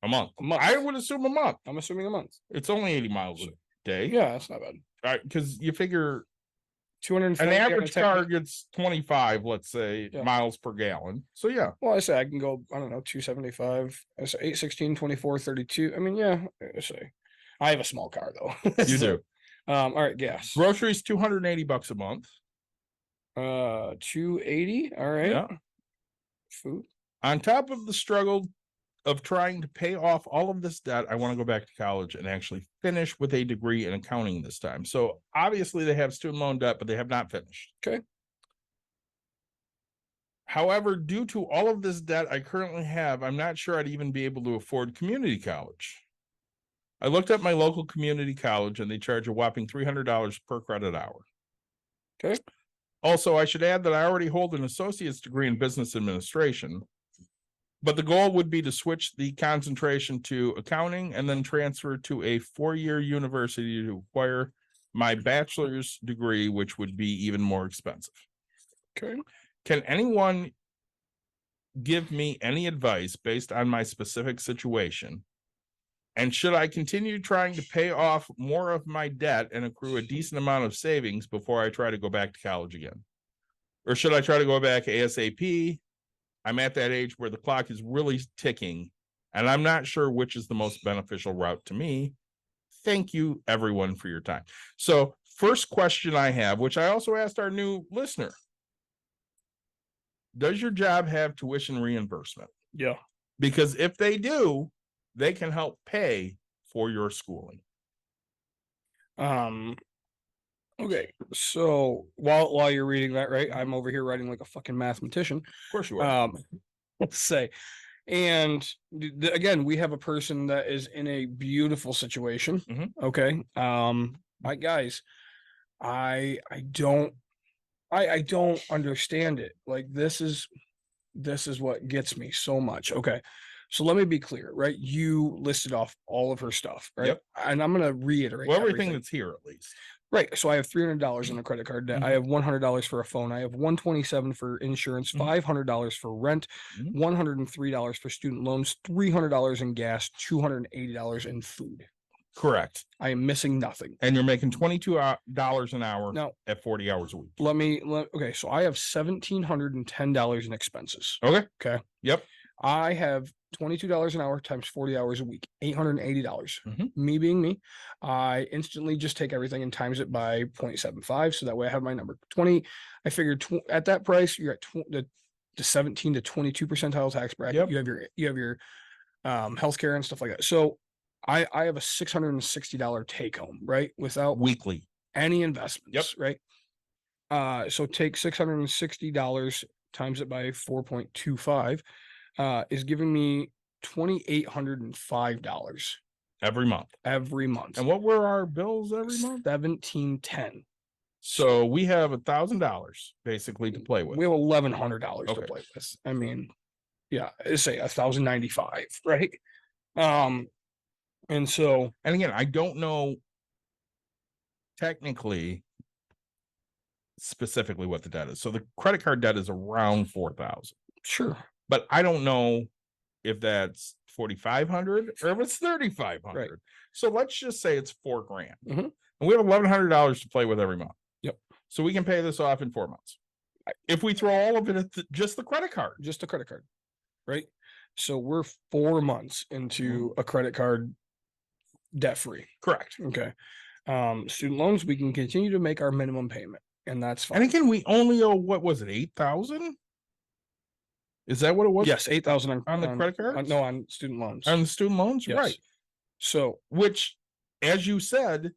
A month. A month. I would assume a month. I'm assuming a month. It's only 80 miles a day. Yeah, that's not bad. Because you figure 250 an on a average tank. car gets 25, let's say, Yeah. miles per gallon. So yeah, Well, I say I can go, I don't know, 275. I say 816, 24, 32. I mean, yeah, I say I have a small car though. you So, do. all right, gas. Groceries, $280 a month. 280. All right. Yeah. Food. On top of the struggle of trying to pay off all of this debt, I want to go back to college and actually finish with a degree in accounting this time. So obviously they have student loan debt, but they have not finished. Okay. However, due to all of this debt I currently have, I'm not sure I'd even be able to afford community college. I looked at my local community college and they charge a whopping $300 per credit hour. Okay. Also, I should add that I already hold an associate's degree in business administration, but the goal would be to switch the concentration to accounting and then transfer to a 4-year university to acquire my bachelor's degree, which would be even more expensive. Okay. Can anyone give me any advice based on my specific situation? And should I continue trying to pay off more of my debt and accrue a decent amount of savings before I try to go back to college again? Or should I try to go back ASAP? I'm at that age where the clock is really ticking, and I'm not sure which is the most beneficial route to me. Thank you, everyone, for your time. So, first question I have, which I also asked our new listener, does your job have tuition reimbursement? Yeah. Because if they do, they can help pay for your schooling. Okay. So while you're reading that, right, I'm over here writing like a fucking mathematician. Of course you are. Let's say, and again, we have a person that is in a beautiful situation. Mhm. Okay. My guys, I don't understand it. Like this is what gets me so much. Okay. So let me be clear, right? You listed off all of her stuff, right? Yep. And I'm gonna reiterate Well, everything that's here, at least. Right. So I have $300 in a credit card debt. I have $100 for a phone. I have $127 for insurance, $500 for rent, $103 for student loans, $300 in gas, $280 in food. Correct. I am missing nothing. And you're making $22 an hour Now, at 40 hours a week. okay. So I have $1,710 in expenses. Okay. Okay. Yep. I have $22 an hour times 40 hours a week, $880. Me being me, I instantly just take everything and times it by 0.75. So that way I have my number 20. I figured at that price, you're at the 17 to 22 percentile tax bracket. Yep. You have your healthcare and stuff like that. So I have a $660 take home, right? Without Weekly. any investments, Yep. right? So take $660 times it by 4.25. Is giving me $2,805 Every month. every month. And what were our bills every month? 1,710. So we have $1,000 basically to play with. We have $1,100 to Okay. play with. I mean, yeah, let's say 1,095, right? And so, And again, I don't know technically specifically what the debt is. So the credit card debt is around 4,000. sure. But I don't know if that's 4,500 or if it's 3,500. Right. So let's just say it's $4,000. Mhm. And we have $1,100 to play with every month. Yep. So we can pay this off in 4 months. if we throw all of it at just the credit card. just a credit card, right? So we're 4 months into a credit card debt free. Correct. Okay. Student loans, we can continue to make our minimum payment, and that's fine. And again, we only owe, what was it, 8,000? Is that what it was? Yes, 8,000 on the credit cards? no, on student loans. On the student loans, Yes. right? So Which, as you said,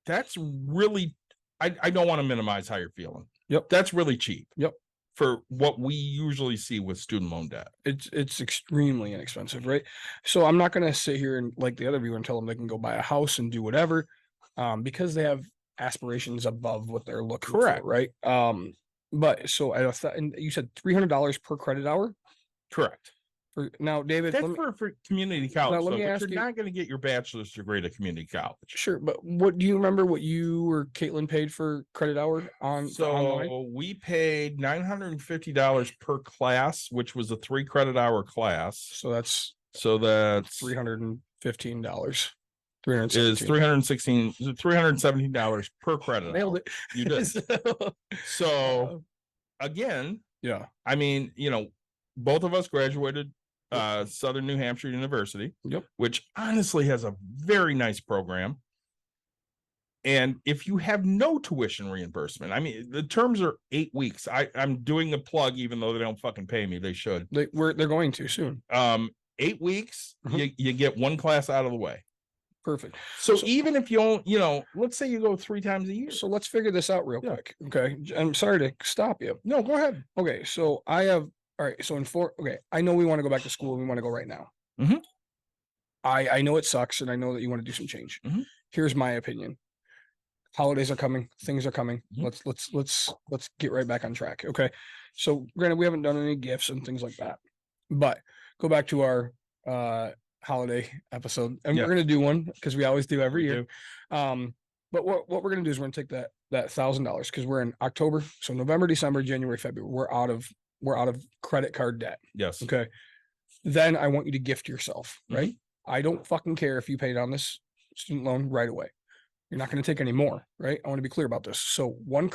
that's really. I don't want to minimize how you're feeling. Yep. That's really cheap. Yep. For what we usually see with student loan debt. it's extremely inexpensive, right? So I'm not going to sit here and like the other viewer and tell them they can go buy a house and do whatever, because they have aspirations above what they're looking Correct. for, right? But so and you said $300 per credit hour. Correct. For now, David, That's let me- for community college. let Though, me but ask you're you- not going to get your bachelor's degree at a community college. sure, but what do you remember what you or Caitlin paid for credit hour on So online? we paid $950 per class, which was a 3 credit hour class. So that's So that's $315. is $317 per credit. Nailed hour. it. You did. So, So again, yeah. I mean, both of us graduated Southern New Hampshire University, Yep. which honestly has a very nice program. And if you have no tuition reimbursement, I mean, the terms are 8 weeks. I'm doing a plug, even though they don't fucking pay me. They should. They're going to soon. 8 weeks, Mhm. you get one class out of the way. Perfect. So even if you don't, let's say you go 3 times a year. So let's figure this out real Yeah. quick. Okay. I'm sorry to stop you. No, go ahead. Okay. So I have, all right. So I know we want to go back to school. And we want to go right now. Mhm. I know it sucks. And I know that you want to do some change. Mhm. Here's my opinion. Holidays are coming. Things are coming. Mhm. Let's get right back on track. Okay. So granted, we haven't done any gifts and things like that, but go back to our, holiday episode, and Yeah. we're going to do one because we always do every We year. do. But what we're going to do is we're going to take that $1,000 because we're in October. So November, December, January, February, we're out of credit card debt. Yes. Okay. Then I want you to gift yourself, Mhm. right? I don't fucking care if you paid on this student loan right away. You're not going to take any more, right? I want to be clear about this. So one,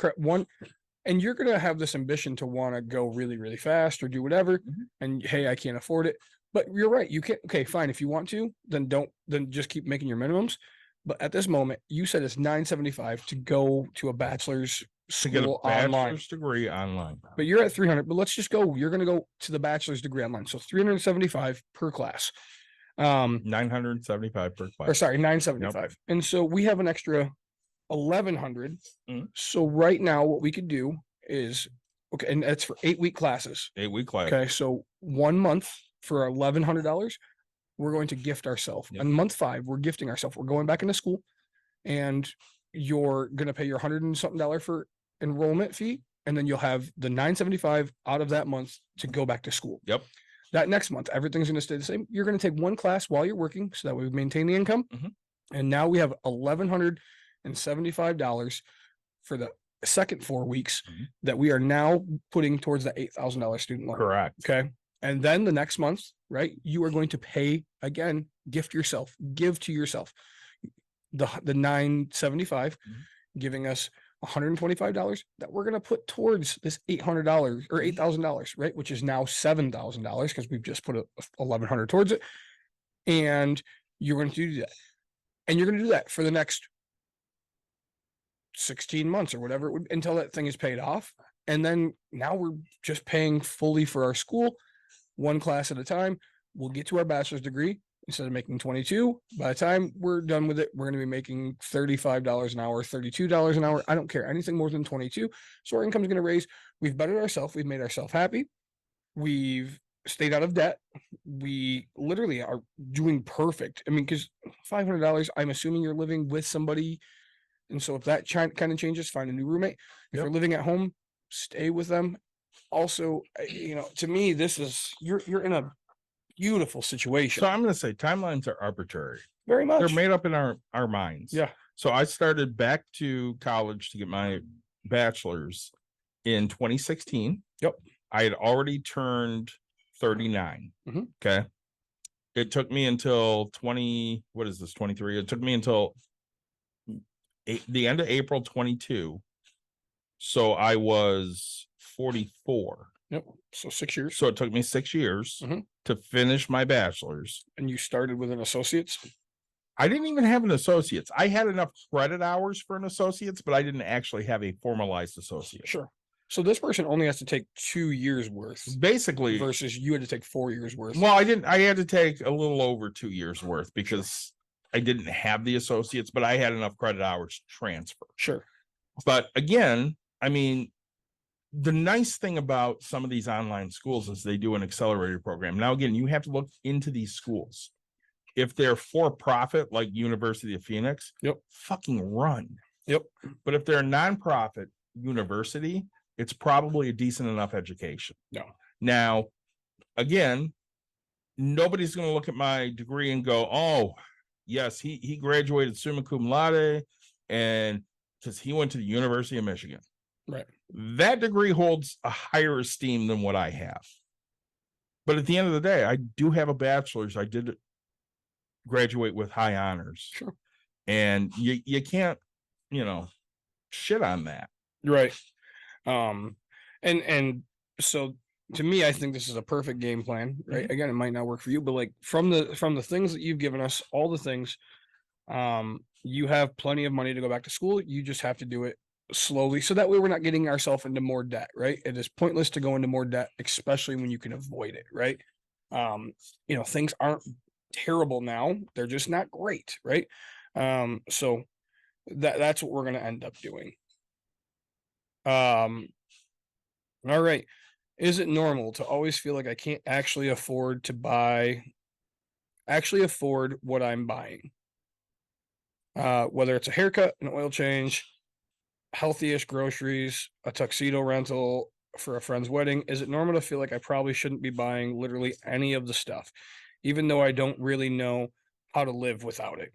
and you're going to have this ambition to want to go really, really fast or do whatever. Mhm. And hey, I can't afford it. But you're right. You can't. Okay, fine. If you want to, then then just keep making your minimums. But at this moment, you said it's $975 to go to a bachelor's To get a school online. bachelor's degree online. But you're at 300. But let's just go. You're going to go to the bachelor's degree online. So 375 per class. 975 per class. Or sorry, 975. And so we have an extra 1,100. Mhm. So right now, what we could do is okay, and that's for 8-week classes. 8-week class. Okay, so 1 month for $1,100, we're going to gift ourselves. Yep. On month 5, we're gifting ourselves. We're going back into school, and you're gonna pay your $100 and something for enrollment fee, and then you'll have the $975 out of that month to go back to school. Yep. That next month, everything's gonna stay the same. You're gonna take one class while you're working, so that we maintain the income. Mhm. And now we have $1,175 for the second 4 weeks Mhm. that we are now putting towards the $8,000 student loan. Correct. Okay. And then the next month, right, you are going to pay again, give to yourself the 975, giving us $125 that we're going to put towards this $800 or $8,000, right? Which is now $7,000 because we've just put 1,100 towards it. And you're going to do that. And you're going to do that for the next 16 months or whatever it would, until that thing is paid off. And then now we're just paying fully for our school, one class at a time. We'll get to our bachelor's degree instead of making 22. By the time we're done with it, we're going to be making $35 an hour, $32 an hour. I don't care anything more than 22. So our income is going to raise. We've bettered ourselves. We've made ourselves happy. We've stayed out of debt. We literally are doing perfect. I mean, because $500, I'm assuming you're living with somebody. And so if that kind of changes, find a new roommate. If Yep. you're living at home, stay with them. Also, to me, this is you're in a beautiful situation. So I'm going to say timelines are arbitrary. Very much. They're made up in our minds. Yeah. So I started back to college to get my bachelor's in 2016. Yep. I had already turned 39. Mhm. Okay. It took me until 23. It took me until the end of April 22. So I was 44. Yep. So 6 years. So it took me 6 years Mhm. to finish my bachelor's. And you started with an associate's? I didn't even have an associate's. I had enough credit hours for an associate's, but I didn't actually have a formalized associate. Sure. So this person only has to take 2 years worth Basically, versus you had to take 4 years worth. well, I had to take a little over 2 years worth because I didn't have the associates, but I had enough credit hours to transfer. Sure. But again, I mean, the nice thing about some of these online schools is they do an accelerator program. Now, again, you have to look into these schools. If they're for profit, like University of Phoenix, Yep. fucking run. Yep. But if they're a nonprofit university, it's probably a decent enough education. No. Now, again, nobody's going to look at my degree and go, "Oh, yes, he graduated summa cum laude, and because he went to the University of Michigan." Right. That degree holds a higher esteem than what I have. But at the end of the day, I do have a bachelor's. I did graduate with high honors. Sure. And you can't, shit on that. Right. And so to me, I think this is a perfect game plan, right? Again, it might not work for you, but like from the things that you've given us, all the things, you have plenty of money to go back to school. You just have to do it slowly. So that way we're not getting ourselves into more debt, right? It is pointless to go into more debt, especially when you can avoid it, right? Things aren't terrible now. They're just not great, right? So that's what we're going to end up doing. All right. Is it normal to always feel like I can't actually afford what I'm buying? Whether it's a haircut, an oil change, healthy-ish groceries, a tuxedo rental for a friend's wedding, is it normal to feel like I probably shouldn't be buying literally any of the stuff, even though I don't really know how to live without it?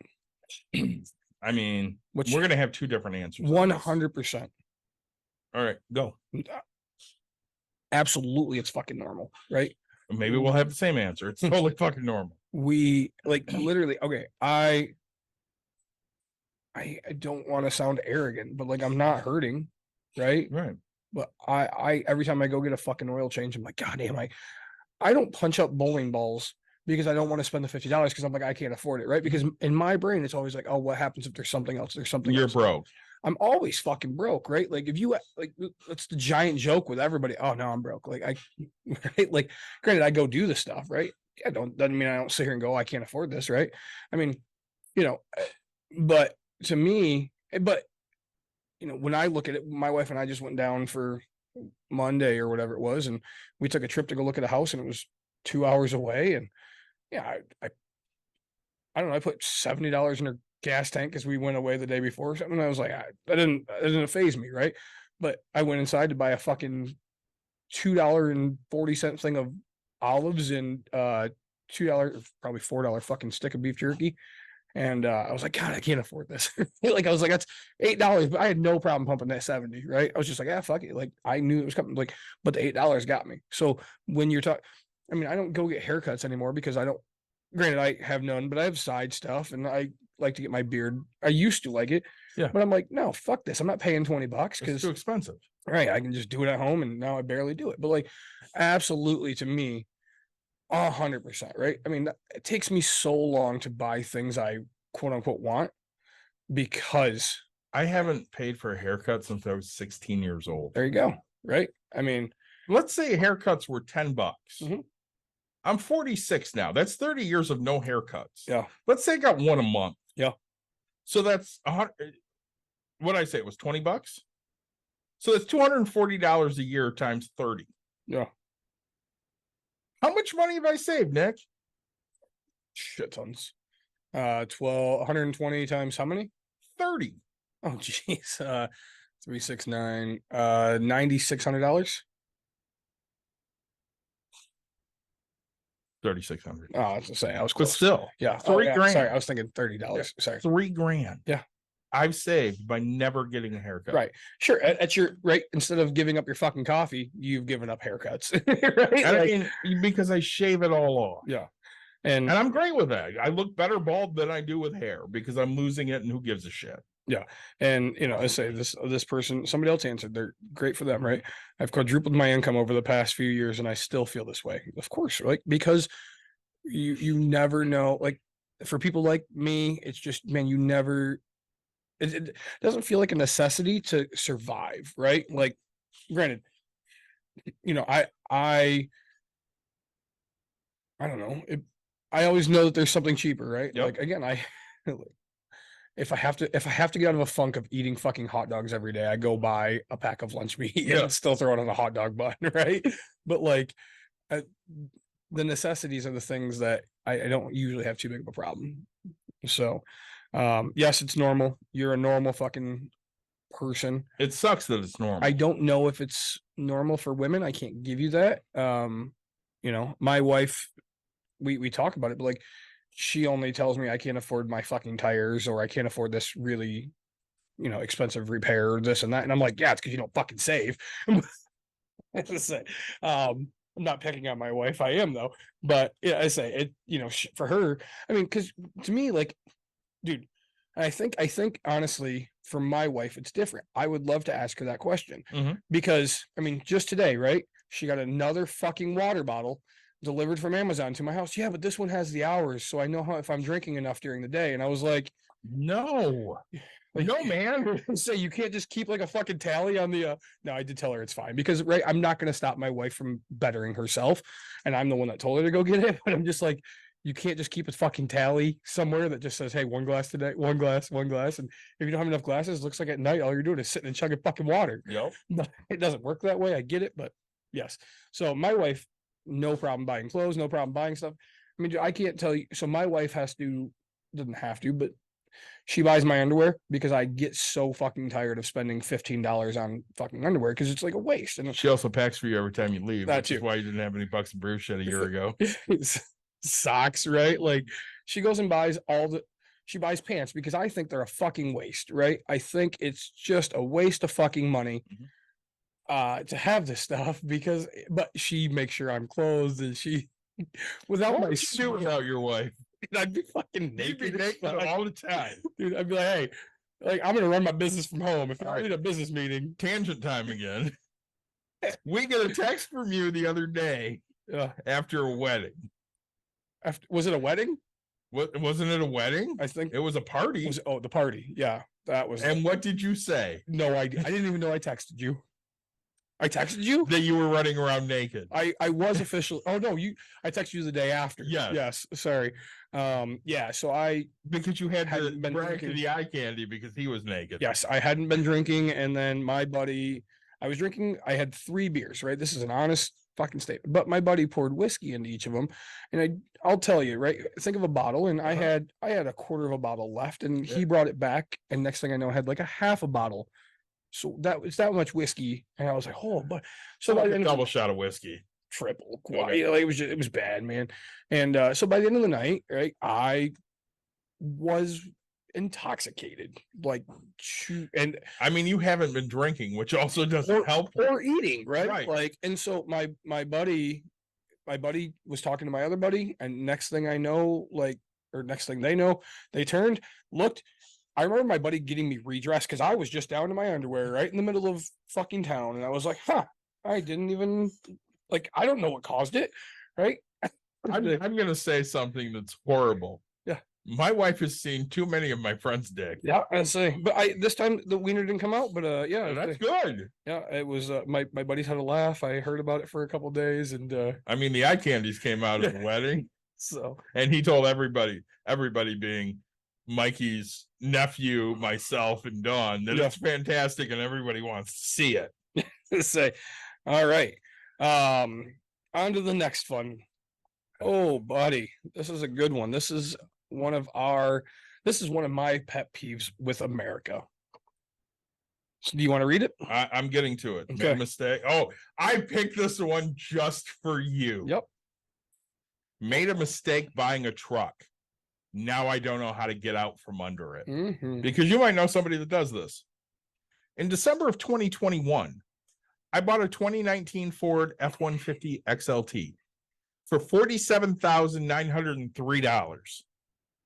I mean, Which- we're going to have two different answers. 100%. All right, go. Absolutely, it's fucking normal, right? Maybe we'll have the same answer. It's totally fucking normal. We like literally, okay, I don't want to sound arrogant, but like I'm not hurting, right? Right. But I every time I go get a fucking oil change, I'm like, God damn, I don't punch up bowling balls because I don't want to spend the $50 because I'm like, I can't afford it, right? Because in my brain, it's always like, oh, what happens if there's something else? There's something You're else. broke. I'm always fucking broke, right? Like if you like, it's the giant joke with everybody. Oh no, I'm broke. Like right? Like, granted, I go do the stuff, right? Yeah, doesn't mean I don't sit here and go, I can't afford this, right? I mean, but to me, when I look at it, my wife and I just went down for Monday or whatever it was, and we took a trip to go look at a house, and it was 2 hours away, and yeah, I don't know, I put $70 in her gas tank because we went away the day before or something. And I was like, that didn't faze me, right? But I went inside to buy a fucking $2.40 thing of olives and $2, probably $4 fucking stick of beef jerky. And I was like, God, I can't afford this. Like I was like, that's $8, but I had no problem pumping that 70, right? I was just like, fuck it. Like I knew it was coming, like, but the $8 got me. So when you're talking, I mean, I don't go get haircuts anymore because granted, I have none, but I have side stuff and I like to get my beard. I used to like it. Yeah. But I'm like, no, fuck this. I'm not paying $20 It's because too expensive. right. I can just do it at home and now I barely do it. But like absolutely to me, 100%, right? I mean, it takes me so long to buy things I quote unquote want because I haven't paid for a haircut since I was 16 years old. there you go. Right. I mean, Let's say haircuts were $10. Mhm. I'm 46 now. That's 30 years of no haircuts. Yeah. Let's say I got one a month. Yeah. So that's what I say it was $20. So that's $240 a year times 30. yeah, How much money have I saved, Nick? shit tons. 120 times how many? 30. Oh, geez. 369, $9,600. 3,600. Oh, I was gonna say I was But close. still, Yeah, $3 grand. Sorry, I was thinking $30. Sorry. $3 grand. Yeah. I've saved by never getting a haircut. Right. Sure. At your right, instead of giving up your fucking coffee, you've given up haircuts. Right. And Like, I mean, because I shave it all off. yeah. And And I'm great with that. I look better bald than I do with hair because I'm losing it and who gives a shit. And I say this person, somebody else answered. They're great for them, right? I've quadrupled my income over the past few years, and I still feel this way. Of course, like because you never know. Like for people like me, it's just man, you never. It doesn't feel like a necessity to survive, right? Like, granted, I don't know. I always know that there's something cheaper, right? Yep. Like again, if I have to get out of a funk of eating fucking hot dogs every day, I go buy a pack of lunch meat and still throw it on a hot dog bun, right? But like the necessities are the things that I don't usually have too big of a problem. So yes, it's normal. You're a normal fucking person. It sucks that it's normal. I don't know if it's normal for women. I can't give you that. My wife, we talk about it, but like she only tells me I can't afford my fucking tires or I can't afford this really, expensive repair, this and that. And I'm like, yeah, it's because you don't fucking save. I'm not picking on my wife. I am though. But yeah, I say it, for her, I mean, because to me, like, dude, I think honestly, for my wife, it's different. I would love to ask her that question because I mean, just today, right? She got another fucking water bottle delivered from Amazon to my house. Yeah, but this one has the hours, so I know if I'm drinking enough during the day. And I was like, no, man. So you can't just keep like a fucking tally on the. No, I did tell her it's fine because right, I'm not going to stop my wife from bettering herself, and I'm the one that told her to go get it. But I'm just like, you can't just keep a fucking tally somewhere that just says, hey, one glass today, one glass. And if you don't have enough glasses, it looks like at night all you're doing is sitting and chugging fucking water. Yep. But it doesn't work that way. I get it, but yes. So my wife, no problem buying clothes, no problem buying stuff. I mean, I can't tell you. So my wife doesn't have to, but she buys my underwear because I get so fucking tired of spending $15 on fucking underwear because it's like a waste. And she also packs for you every time you leave. That's why you didn't have any Bucks and Brew shit a year ago. Socks, right? Like she goes and buys she buys pants because I think they're a fucking waste, right? I think it's just a waste of fucking money. To have this stuff but she makes sure I'm clothed and she without what my would you do without your wife? I'd be fucking naked, You'd be naked all the time. Dude, I'd be like, hey, like I'm gonna run my business from home. If I need a business meeting. Tangent time again. We get a text from you the other day after a wedding. Was it a wedding? Wasn't it a wedding? I think it was a party. The party. Yeah, that was. And what did you say? No idea. I didn't even know I texted you. I texted you that you were running around naked. I was officially. Oh no, I texted you the day after. Yes. Sorry. Yeah. So because you hadn't been drinking the eye candy because he was naked. Yes, I hadn't been drinking, and then my buddy, I was drinking. I had 3 beers. Right. This is an honest fucking statement. But my buddy poured whiskey into each of them, and I'll tell you. Right. Think of a bottle, and I had a quarter of a bottle left, and he brought it back, and next thing I know, I had like a half a bottle. So that was that much whiskey, and I was like, "Oh, but so like a double shot of whiskey, triple." Okay. It was bad, man. And so by the end of the night, right, I was intoxicated, like, and I mean, you haven't been drinking, which also doesn't help, or eating, right? Like, and so my buddy was talking to my other buddy, and next thing they know, they turned, looked. I remember my buddy getting me redressed because I was just down to my underwear right in the middle of fucking town. And I was like, I didn't even, like, I don't know what caused it, right? I'm going to say something that's horrible. Yeah. My wife has seen too many of my friends' dick. Yeah, I say. But this time the wiener didn't come out, but yeah. That's good. Yeah, it was, my buddies had a laugh. I heard about it for a couple of days. And I mean, the eye candies came out at the wedding. So. And he told everybody being Mikey's nephew, myself, and Dawn, that it's fantastic and everybody wants to see it. Say, all right. On to the next one. Oh, buddy, this is a good one. This is one of my pet peeves with America. So do you want to read it? I'm getting to it. Okay. Made a mistake. Oh, I picked this one just for you. Yep. Made a mistake buying a truck. Now I don't know how to get out from under it. Because you might know somebody that does this. In December of 2021, I bought a 2019 Ford F-150 XLT for $47,903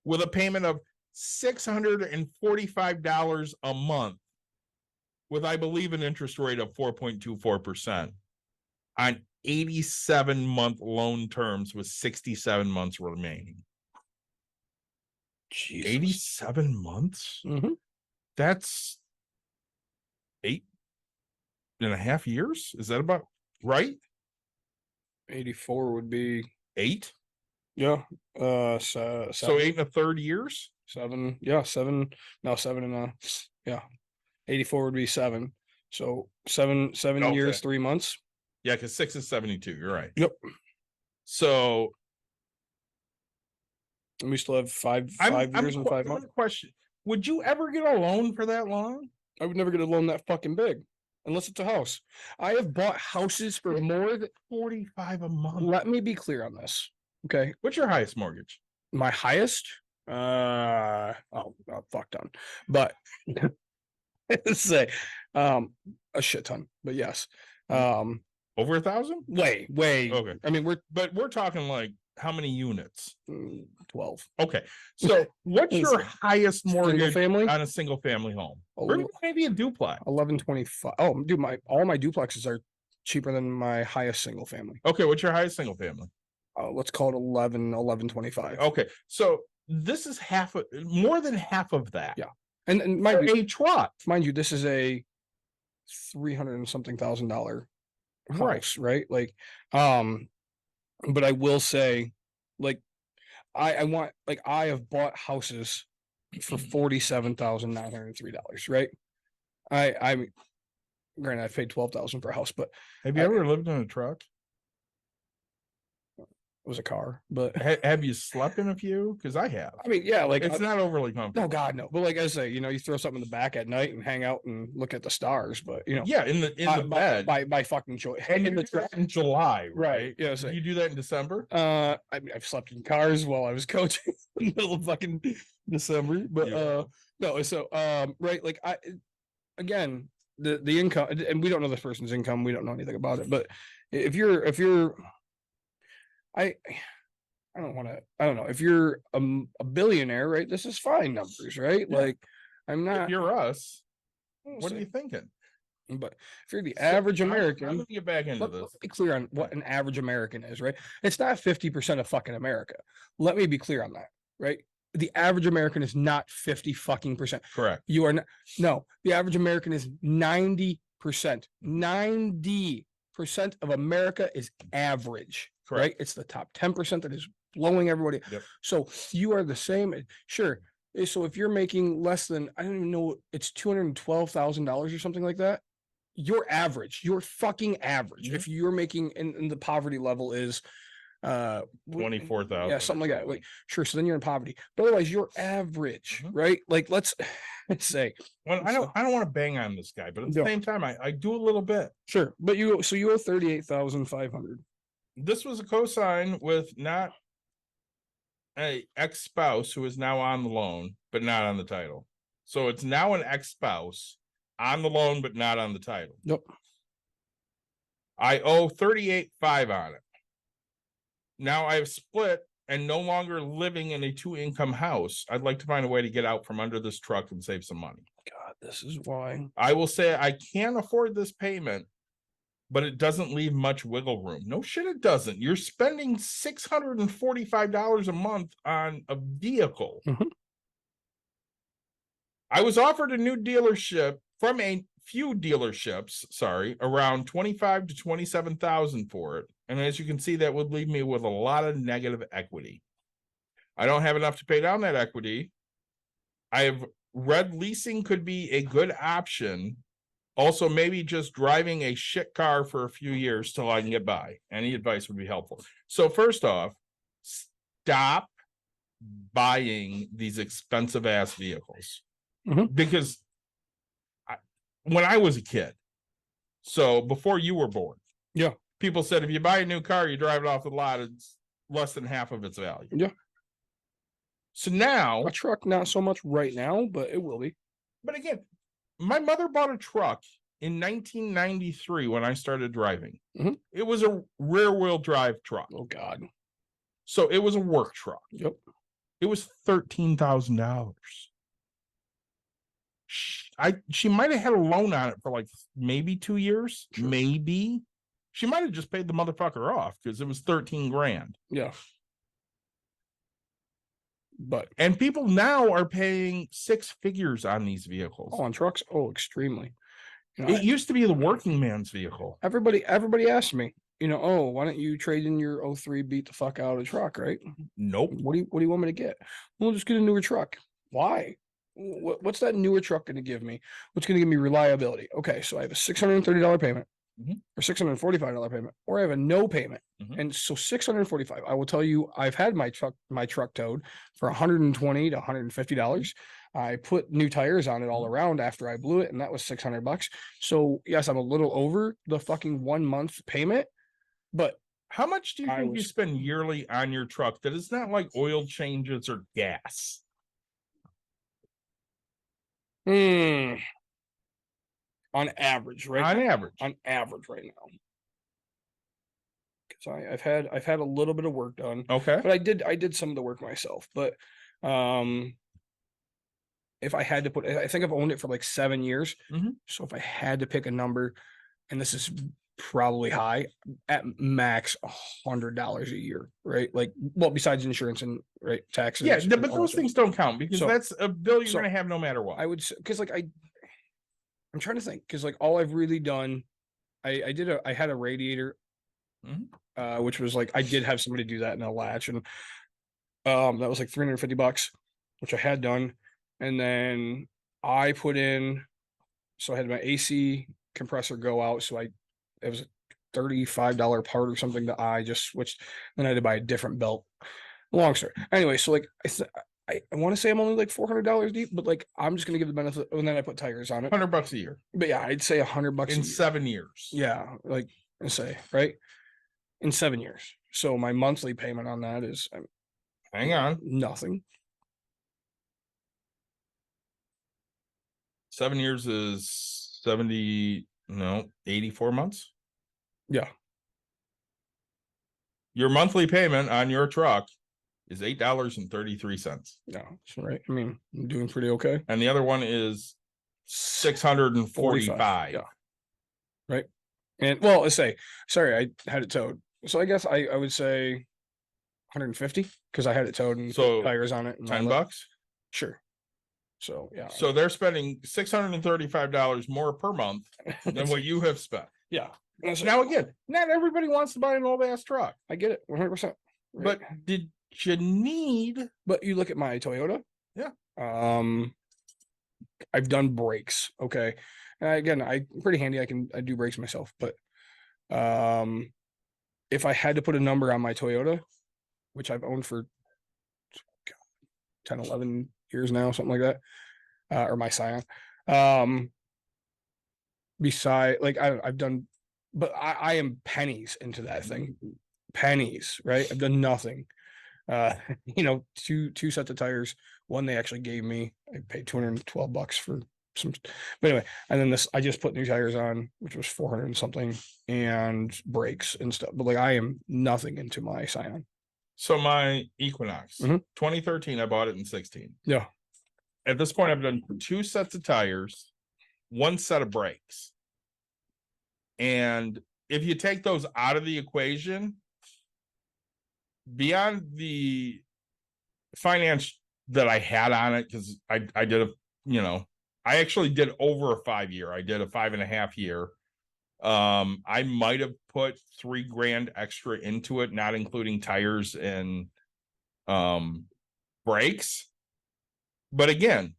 with a payment of $645 a month with, I believe, an interest rate of 4.24% on 87-month loan terms with 67 months remaining. Jesus. 87 months? Mhm. That's 8.5 years. Is that about right? 84 would be 8. yeah. So 8 1/3 years. 7. Yeah, 7. No, 7 and yeah. 84 would be 7. So 7 Okay. years, 3 months. Yeah, because 6 is 72. You're right. Yep. So And we still have 5 years and 5 months. Question: would you ever get a loan for that long? I would never get a loan that fucking big unless it's a house. I have bought houses for more than 45 a month. Let me be clear on this. Okay. What's your highest mortgage? My highest, fuck done. But say a shit ton, but yes. Over 1,000? Way. Okay. I mean, we're talking like how many units? 12. Okay. So what's your highest mortgage family? on a single family home? Or maybe a duplex? 1125. Oh, dude, all my duplexes are cheaper than my highest single family. Okay, what's your highest single family? Let's call it 1125. Okay, so this is more than half of that. Yeah. And mind you, a truck. Mind you, this is a $300 and something thousand house, right? Like, but I will say, like, I have bought houses for $47,903, right? I granted, I paid $12,000 for a house, but have you ever lived in a truck? It was a car, but have you slept in a few? Because I have. I mean, yeah, like it's not overly comfortable. No, God, no. But like I say, you throw something in the back at night and hang out and look at the stars. But yeah, in the bed by fucking choice. And in the truck in July, right? Yeah. So, you do that in December? I mean, I've slept in cars while I was coaching in the middle of fucking December. But no. So right, like again, the income, and we don't know this person's income. We don't know anything about it. But if you're I don't know. If you're a billionaire, right? This is fine numbers, right? Yeah. Like, I'm not. If you're us, what are you thinking? But if you're the average American, I'm gonna get back into this. Let's be clear on what an average American is, right? It's not 50% of fucking America. Let me be clear on that, right? The average American is not 50 fucking percent. Correct. You are not. No, the average American is 90%. 90% of America is average. Correct. Right? It's the top 10% that is blowing everybody. Yep. So you are the same. Sure. So if you're making less than, I don't even know, it's $212,000 or something like that. You're average. You're fucking average. Mm-hmm. If you're making, and the poverty level is 24,000. Yeah, something like that. Like, sure. So then you're in poverty, but otherwise you're average, right? Like, let's say. Well, I don't want to bang on this guy, but at the same time, I do a little bit. Sure, but you owe 38,500. This was a cosign with not a ex-spouse who is now on the loan, but not on the title. So it's now an ex-spouse on the loan, but not on the title. Yep. I owe 38,500 on it. Now I've split and no longer living in a 2-income house. I'd like to find a way to get out from under this truck and save some money. God, this is why. I will say I can't afford this payment, but it doesn't leave much wiggle room. No shit, it doesn't. You're spending $645 a month on a vehicle. Mm-hmm. I was offered a new dealership from a few dealerships, around 25 to 27,000 for it. And as you can see, that would leave me with a lot of negative equity. I don't have enough to pay down that equity. I have read leasing could be a good option. Also, maybe just driving a shit car for a few years till I can get by. Any advice would be helpful. So first off, stop buying these expensive ass vehicles. Mm-hmm. Because when I was a kid, so before you were born, yeah, people said if you buy a new car, you drive it off the lot, it's less than half of its value. Yeah. So now a truck, not so much right now, but it will be. But again, my mother bought a truck in 1993 when I started driving. Mm-hmm. It was a rear-wheel drive truck. Oh God. So it was a work truck. Yep. It was $13,000. She might have had a loan on it for like maybe 2 years, maybe. She might have just paid the motherfucker off because it was 13 grand. Yeah. And people now are paying six figures on these vehicles. On trucks, extremely. It used to be the working man's vehicle. Everybody asked me, why don't you trade in your 03 beat the fuck out of the truck, right? Nope. What do you want me to get? Well, just get a newer truck. Why? What's that newer truck going to give me? What's going to give me reliability? Okay, so I have a $630 payment or $645 payment, or I have a no payment. And so $645. I will tell you, I've had my truck towed for $120 to $150. I put new tires on it all around after I blew it, and that was $600. So yes, I'm a little over the fucking 1 month payment, but how much do you think you spend yearly on your truck that is not like oil changes or gas? On average, right? On average right now. Because I've had a little bit of work done. Okay. But I did some of the work myself. But if I had to put, I think I've owned it for like 7 years. So if I had to pick a number, and this is probably high, at max $100 a year, right? Like, well, besides insurance and taxes. Yeah, but those things don't count because that's a bill you're going to have no matter what. I would say, because like I'm trying to think, because like all I've really done, I had a radiator, which was like, I did have somebody do that in a latch, and that was like $350, which I had done. And then I put in, so I had my AC compressor go out. So it was a $35 part or something that I just switched. Then I had to buy a different belt. Long story. Anyway, so like I want to say I'm only like $400 deep, but like I'm just gonna give the benefit. And then I put tires on it. $100 a year. But yeah, I'd say $100 in 7 years. Yeah, like I say, right? In 7 years. So my monthly payment on that is hang on, nothing. 7 years is 84 months. Yeah. Your monthly payment on your truck is $8.33. Yeah, that's right. I mean, I'm doing pretty okay. And the other one is $645. Yeah. Right. And well, let's say, sorry, I had it towed. So I guess I would say 150 because I had it towed and put tires on it. And $10. Sure. So yeah. So they're spending $635 more per month than what you have spent. Yeah. Now again, not everybody wants to buy an old ass truck. I get it 100%. Right? But did you need? But you look at my Toyota. Yeah. I've done brakes. Okay. And again, I'm pretty handy. I do brakes myself. But if I had to put a number on my Toyota, which I've owned for 10, 11 years now, something like that, or my Scion. Beside, like I've done, but I am pennies into that thing. Pennies, right? I've done nothing. Two sets of tires. One they actually gave me. I paid $212 for some. But anyway, and then I just put new tires on, which was 400 and something, and brakes and stuff. But like I am nothing into my Scion. So my Equinox, 2013, I bought it in 16. Yeah. At this point, I've done 2 sets of tires, 1 set of brakes. And if you take those out of the equation, beyond the finance that I had on it, because I did I actually did over a 5 year. I did a 5.5 year. I might have put $3,000 extra into it, not including tires and brakes. But again,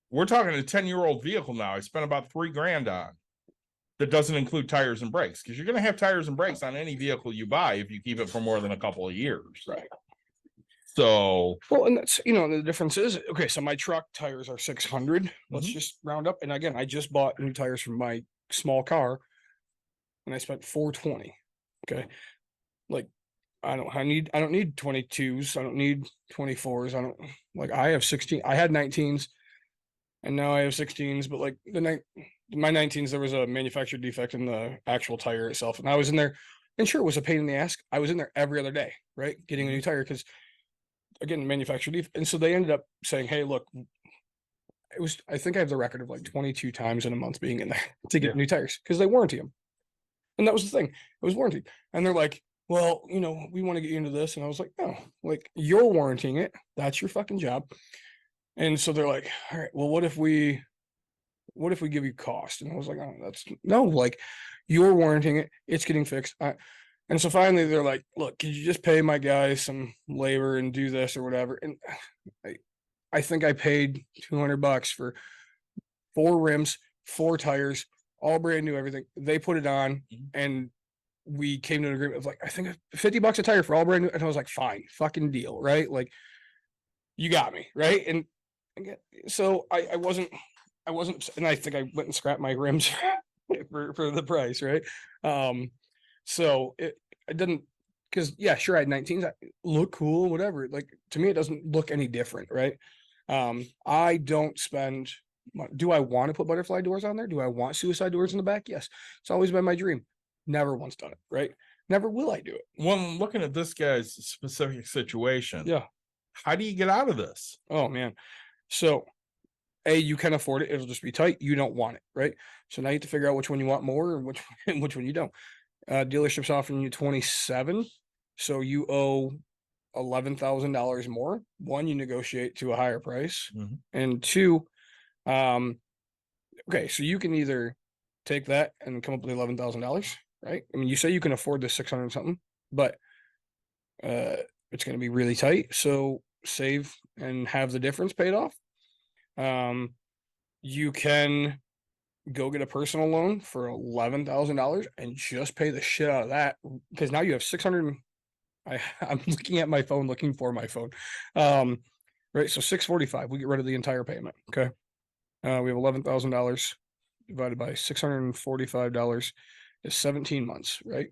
we're talking a 10-year-old vehicle now. I spent about $3,000 on. That doesn't include tires and brakes, because you're going to have tires and brakes on any vehicle you buy if you keep it for more than a couple of years. Right. So, well, and that's, the difference is, okay, so my truck tires are 600. Let's just round up. And again, I just bought new tires for my small car and I spent $420. Okay. Like, I don't need 22s. I don't need 24s. I have 16. I had 19s and now I have 16s, but like my 19s, there was a manufacturer defect in the actual tire itself. And I was in there, and sure, it was a pain in the ass. I was in there every other day, right? Getting a new tire, because again, manufactured. And so they ended up saying, hey, look, I think I have the record of like 22 times in a month being in there to get Yeah. new tires because they warranty them. And that was the thing. It was warranty. And they're like, well, we want to get you into this. And I was like, no, like you're warranting it. That's your fucking job. And so they're like, all right, well, what if we give you cost? And I was like, oh, no, like you're warranting it. It's getting fixed. And so finally they're like, look, could you just pay my guys some labor and do this or whatever? And I think I paid $200 for 4 rims, 4 tires, all brand new, everything. They put it on and we came to an agreement of like, I think $50 a tire for all brand new. And I was like, fine, fucking deal. Right. Like you got me. Right. And so I wasn't, and I think I went and scrapped my rims for the price. Right. So I didn't, because yeah, sure, I had 19s, look cool, whatever. Like to me, it doesn't look any different, right? I don't spend. Do I want to put butterfly doors on there? Do I want suicide doors in the back? Yes, it's always been my dream. Never once done it, right? Never will I do it. When looking at this guy's specific situation, Yeah. How do you get out of this? Oh man, so you can afford it. It'll just be tight. You don't want it, right? So now you have to figure out which one you want more and which one you don't. Dealerships offering you 27, so you owe $11,000 more. One, you negotiate to a higher price, and 2, okay, so you can either take that and come up with $11,000, right? I mean, you say you can afford the 600 something, but it's going to be really tight. So save and have the difference paid off. You can go get a personal loan for $11,000 and just pay the shit out of that, because now you have 600. I'm looking at my phone, looking for my phone. Right. So 645, we get rid of the entire payment. Okay. We have $11,000 divided by $645 is 17 months. Right.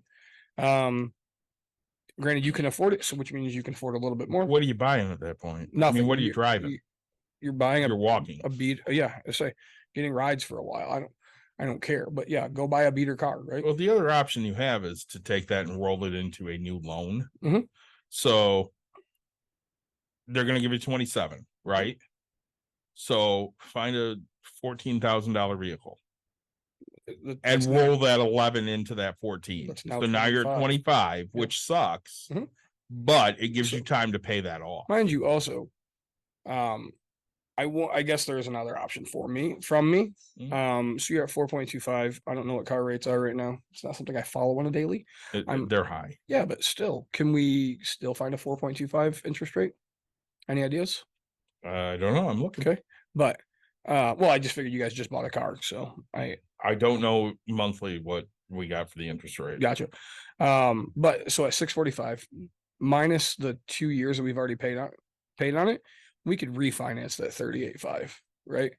Granted, you can afford it, so which means you can afford a little bit more. What are you buying at that point? Nothing. I mean, what are you driving? You're buying You're walking. a beat. Yeah. I say getting rides for a while. I don't care, but yeah, go buy a beater car, right? Well, the other option you have is to take that and roll it into a new loan. Mhm. So they're going to give you 27, right? So find a $14,000 vehicle and roll that 11 into that 14. So now you're at 25, which sucks, but it gives you time to pay that off. Mind you, also, I guess there's another option from me. So you're at 4.25. I don't know what car rates are right now. It's not something I follow on a daily. They're high. Yeah, but still, can we still find a 4.25 interest rate? Any ideas? I don't know. I'm looking. Okay. But well, I just figured you guys just bought a car, so I don't know monthly what we got for the interest rate. Gotcha. But so at 645 minus the 2 years that we've already paid on it, we could refinance that 38.5, right?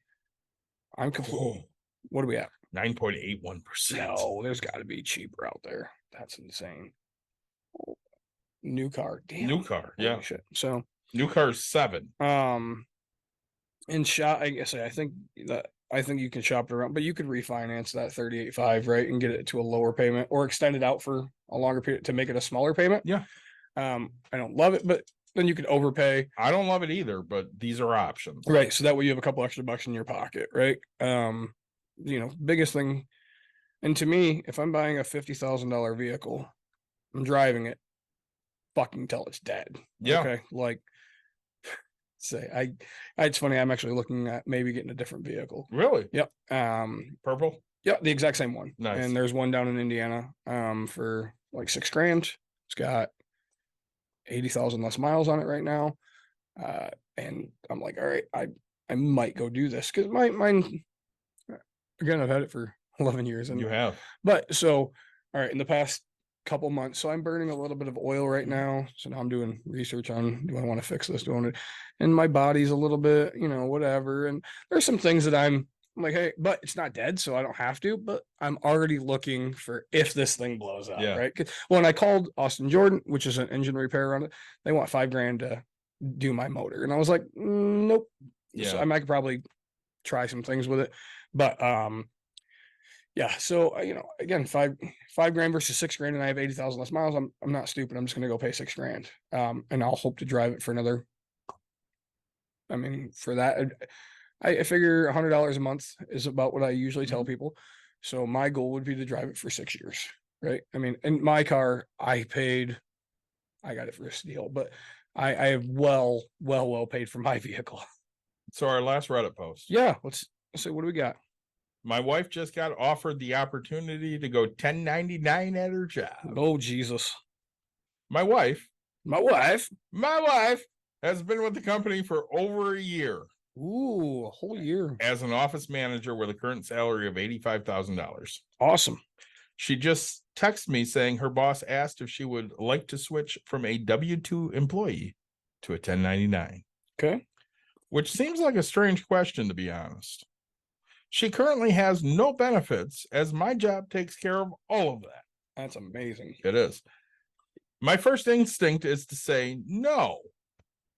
I'm completely. What are we at? 9.81%. No, there's got to be cheaper out there. That's insane. New car, damn. New car, yeah. Shit. So new car is 7. In shop, I guess I think you can shop it around, but you could refinance that 38.5, right, and get it to a lower payment or extend it out for a longer period to make it a smaller payment. Yeah. I don't love it, but then you could overpay. I don't love it either, but these are options. Right. So that way you have a couple extra bucks in your pocket, right? Biggest thing. And to me, if I'm buying a $50,000 vehicle, I'm driving it, fucking till it's dead. Yeah. Okay. Like it's funny. I'm actually looking at maybe getting a different vehicle. Really? Yep. Purple? Yeah, the exact same one. Nice. And there's one down in Indiana, for like $6,000. It's got 80,000 less miles on it right now. And I'm like, all right, I might go do this because mine, again, I've had it for 11 years. And you have. But so, all right, in the past couple months, so I'm burning a little bit of oil right now. So now I'm doing research on, do I want to fix this? Do I want to, and my body's a little bit, whatever. And there's some things that I'm like, hey, but it's not dead, so I don't have to, but I'm already looking for if this thing blows up. Yeah. Right. Well, and I called Austin Jordan, which is an engine repair on it. They want $5,000 to do my motor. And I was like, nope. Yeah. So I might probably try some things with it, but, yeah. So, again, $5,000 versus $6,000, and I have 80,000 less miles. I'm not stupid. I'm just going to go pay $6,000. And I'll hope to drive it for another I mean, for that, I figure $100 a month is about what I usually tell people. So my goal would be to drive it for 6 years, right? I mean, in my car, I got it for a steal, but I have well paid for my vehicle. So our last Reddit post. Yeah, let's see, what do we got? My wife just got offered the opportunity to go 1099 at her job. Oh, Jesus. My wife My wife. has been with the company for over a year Ooh, a whole year. as an office manager with a current salary of $85,000. Awesome. She just texted me saying her boss asked if she would like to switch from a W-2 employee to a 1099, Okay. which seems like a strange question, to be honest. She currently has no benefits as my job takes care of all of that. That's amazing. It is. My first instinct is to say no,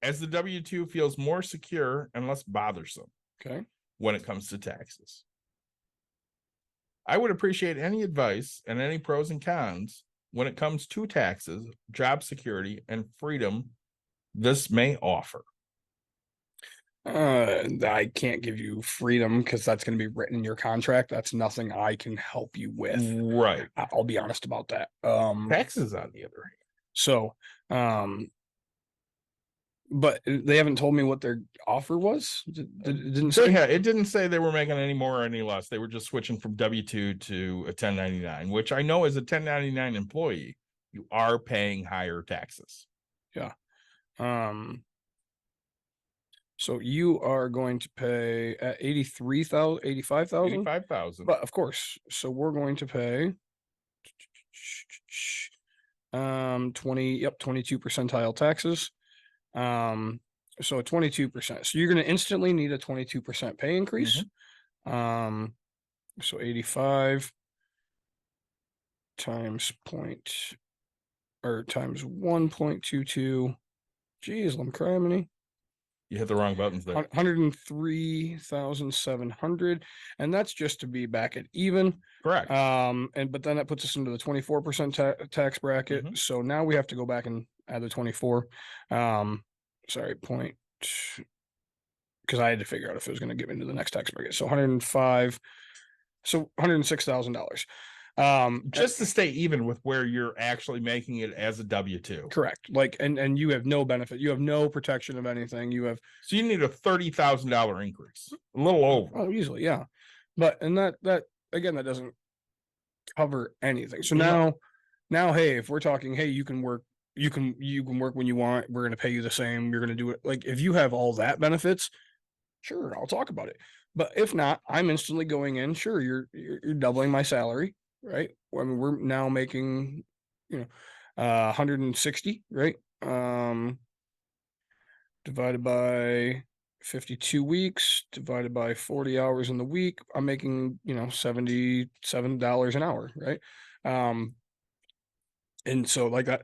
as the W-2 feels more secure and less bothersome Okay. when it comes to taxes. I would appreciate any advice and any pros and cons when it comes to taxes, job security, and freedom this may offer. I can't give you freedom because that's going to be written in your contract. That's nothing I can help you with. Right. I'll be honest about that. Taxes, on the other hand. So, but they haven't told me what their offer was. It didn't So say. yeah, it didn't say they were making any more or any less. They were just switching from W-2 to a 1099, which I know as a 1099 employee, you are paying higher taxes. Yeah. So you are going to pay at 85,000. 85,000. But of course, so we're going to pay 22 percentile taxes. So 22%. So you're going to instantly need a 22% pay increase. So 85 times times 1.22. Geez, criminy. You hit the wrong buttons there. 103,700, and that's just to be back at even. Correct. But then that puts us into the 24% tax bracket. So now we have to go back and add the 24. Sorry, point, because I had to figure out if it was going to get into the next tax bracket. So 105, so $106,000. Just to stay even with where you're actually making it as a W-2. Correct. Like, and you have no benefit. You have no protection of anything. So you need a $30,000 increase, a little over. Oh, easily, yeah. But and that again, that doesn't cover anything. So now, hey, if we're talking, hey, you can work when you want. We're going to pay you the same. You're going to do it. Like, if you have all that benefits, sure, I'll talk about it. But if not, I'm instantly going in. Sure, you're doubling my salary. Right. I mean, we're now making, 160, right? Divided by 52 weeks, divided by 40 hours in the week, I'm making, $77 an hour, right? And so like that,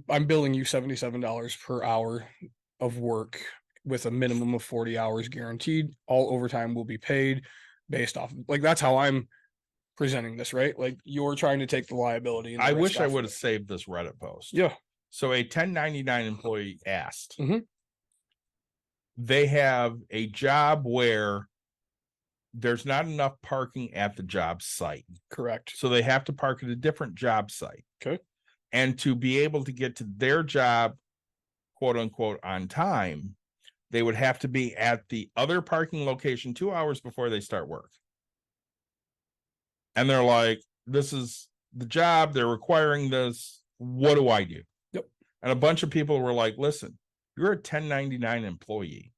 I'm billing you $77 per hour of work with a minimum of 40 hours guaranteed. All overtime will be paid based off, like, that's how I'm presenting this, right? Like, you're trying to take the liability. I wish I would have saved this Reddit post. Yeah. So a 1099 employee asked, Mhm. They have a job where there's not enough parking at the job site. Correct. So they have to park at a different job site. Okay. And to be able to get to their job, quote unquote, on time, they would have to be at the other parking location 2 hours before they start work. And they're like, this is the job. They're requiring this. What do I do? Yep. And a bunch of people were like, listen, you're a 1099 employee.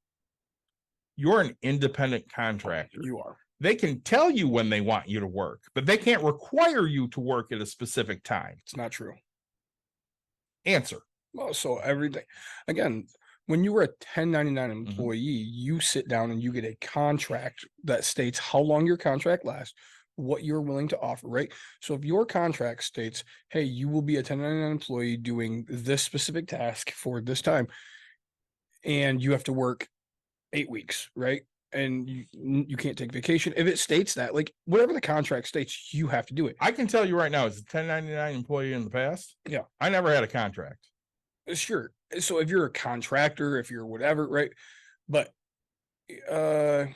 You're an independent contractor. You are. They can tell you when they want you to work, but they can't require you to work at a specific time. It's not true. Answer. Well, so everything, again, when you were a 1099 employee, you sit down and you get a contract that states how long your contract lasts, what you're willing to offer, right? So if your contract states, hey, you will be a 1099 employee doing this specific task for this time, and you have to work 8 weeks, right? And you can't take vacation. If it states that, like, whatever the contract states, you have to do it. I can tell you right now, as a 1099 employee in the past, Yeah, I never had a contract. sure. So if you're a contractor, if you're whatever, right? But I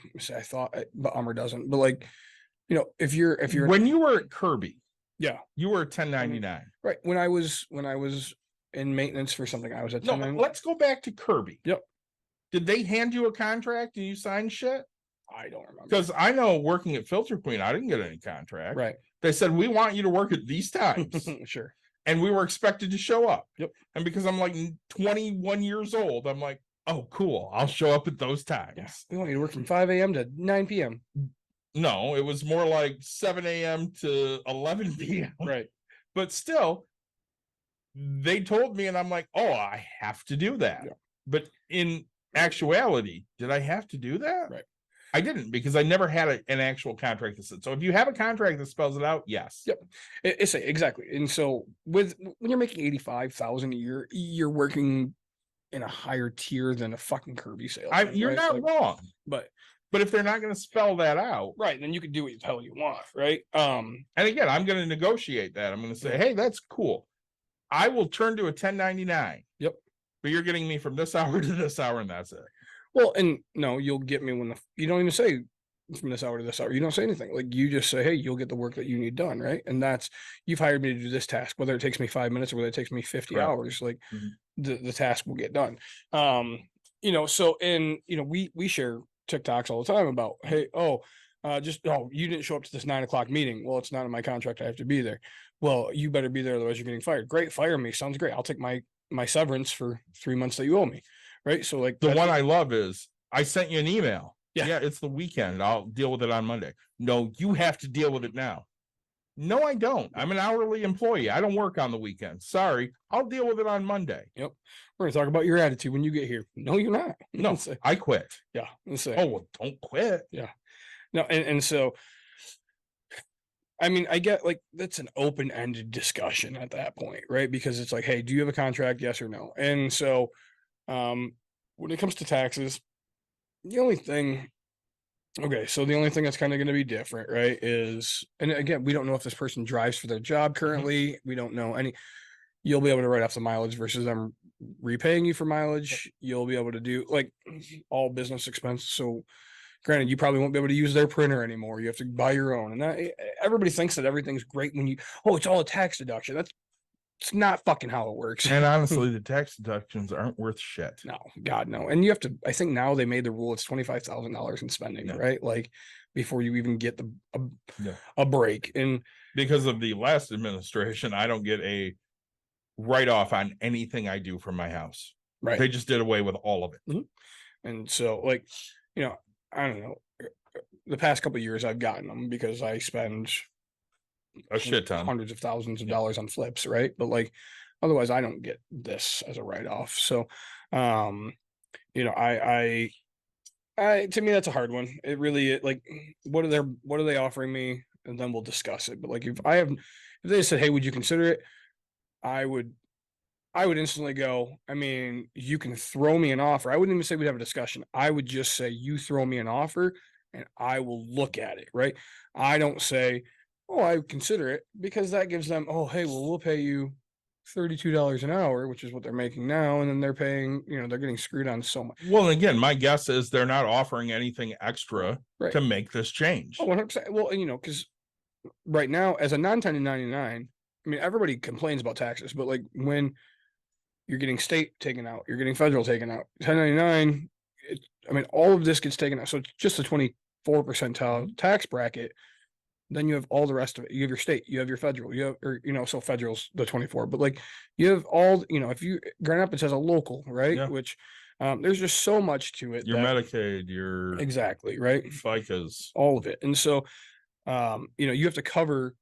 thought, but Armor doesn't. But like, if you're when you were at Kirby, yeah, you were at 1099. right. When I was in maintenance for something, I was at No, 1099. let's go back to Kirby. Yep. Did they hand you a contract and you signed shit? I don't remember. Because I know working at Filter Queen, I didn't get any contract. Right. They said, we want you to work at these times. Sure. And we were expected to show up. Yep. And because I'm like 21 years old, I'm like, oh, cool. I'll show up at those times. Yeah. We want you to work from 5 a.m. to 9 p.m. No, it was more like 7 a.m. to 11 p.m. Right. But still, they told me, and I'm like, oh, I have to do that. Yeah. But in actuality, did I have to do that? Right. I didn't, because I never had an actual contract that said so. If you have a contract that spells it out, yes. Yep. It's exactly. And so when you're making 85,000 a year, you're working in a higher tier than a fucking Kirby sales. You're right? not wrong. But if they're not going to spell that out, right, then you can do what the hell you want, right? And again, I'm going to negotiate that. I'm going to say, hey, that's cool. I will turn to a 1099. Yep. But you're getting me from this hour to this hour, and that's it. Well, and no, you'll get me when you don't even say from this hour to this hour. You don't say anything. Like, you just say, hey, you'll get the work that you need done, right? And that's, you've hired me to do this task, whether it takes me 5 minutes or whether it takes me 50 Correct. hours, like Mhm. the task will get done. So we share TikToks all the time about, hey, you didn't show up to this 9 o'clock meeting. Well, it's not in my contract. I have to be there. Well, you better be there, otherwise you're getting fired. Great, fire me. Sounds great. I'll take my severance for 3 months that you owe me. Right. So like the one I love is, I sent you an email. Yeah. It's the weekend. I'll deal with it on Monday. No, you have to deal with it now. No, I don't. I'm an hourly employee. I don't work on the weekend. Sorry. I'll deal with it on Monday. Yep. We're gonna talk about your attitude when you get here. No, you're not. No, I quit. Yeah. Oh, well, don't quit. Yeah. No, and so I mean, I get, like, that's an open-ended discussion at that point, right? Because it's like, hey, do you have a contract? Yes or no? And so when it comes to taxes, the only thing that's kind of going to be different, right, is, and again, we don't know if this person drives for their job currently. We don't know you'll be able to write off the mileage versus them repaying you for mileage. You'll be able to do, like, all business expense. So granted, you probably won't be able to use their printer anymore. You have to buy your own. And that, everybody thinks that everything's great when it's all a tax deduction. It's not fucking how it works. And honestly, the tax deductions aren't worth shit. No, God, no. And you have to, I think now they made the rule, it's $25,000 in spending, right? Like, before you even get a break. And because of the last administration, I don't get a write-off on anything I do from my house. Right. They just did away with all of it. Mm-hmm. And so, like, I don't know. The past couple of years I've gotten them because I spend a shit ton, hundreds of thousands of dollars on flips, right? But like, otherwise I don't get this as a write-off. So I to me that's a hard one. It really, like, what are they offering me, and then we'll discuss it. But like, if they said, hey, would you consider it, I would instantly go, I mean, you can throw me an offer. I wouldn't even say we'd have a discussion. I would just say, you throw me an offer and I will look at it, right? I don't say, oh, I would consider it, because that gives them, oh, hey, well, we'll pay you $32 an hour, which is what they're making now. And then they're paying, they're getting screwed on so much. Well, again, my guess is they're not offering anything extra to make this change. Oh, 100%. Well, because right now, as a non-1099, I mean, everybody complains about taxes, but like, when you're getting state taken out, you're getting federal taken out, 1099, all of this gets taken out. So it's just a 24% tax bracket. Then you have all the rest of it. You have your state, you have your federal, so federal's the 24, but like, you have all, if you, Grand Rapids has a local, right? Yeah. Which there's just so much to it. Your Medicaid, your exactly, right? FICAs, all of it. And so, you have to cover,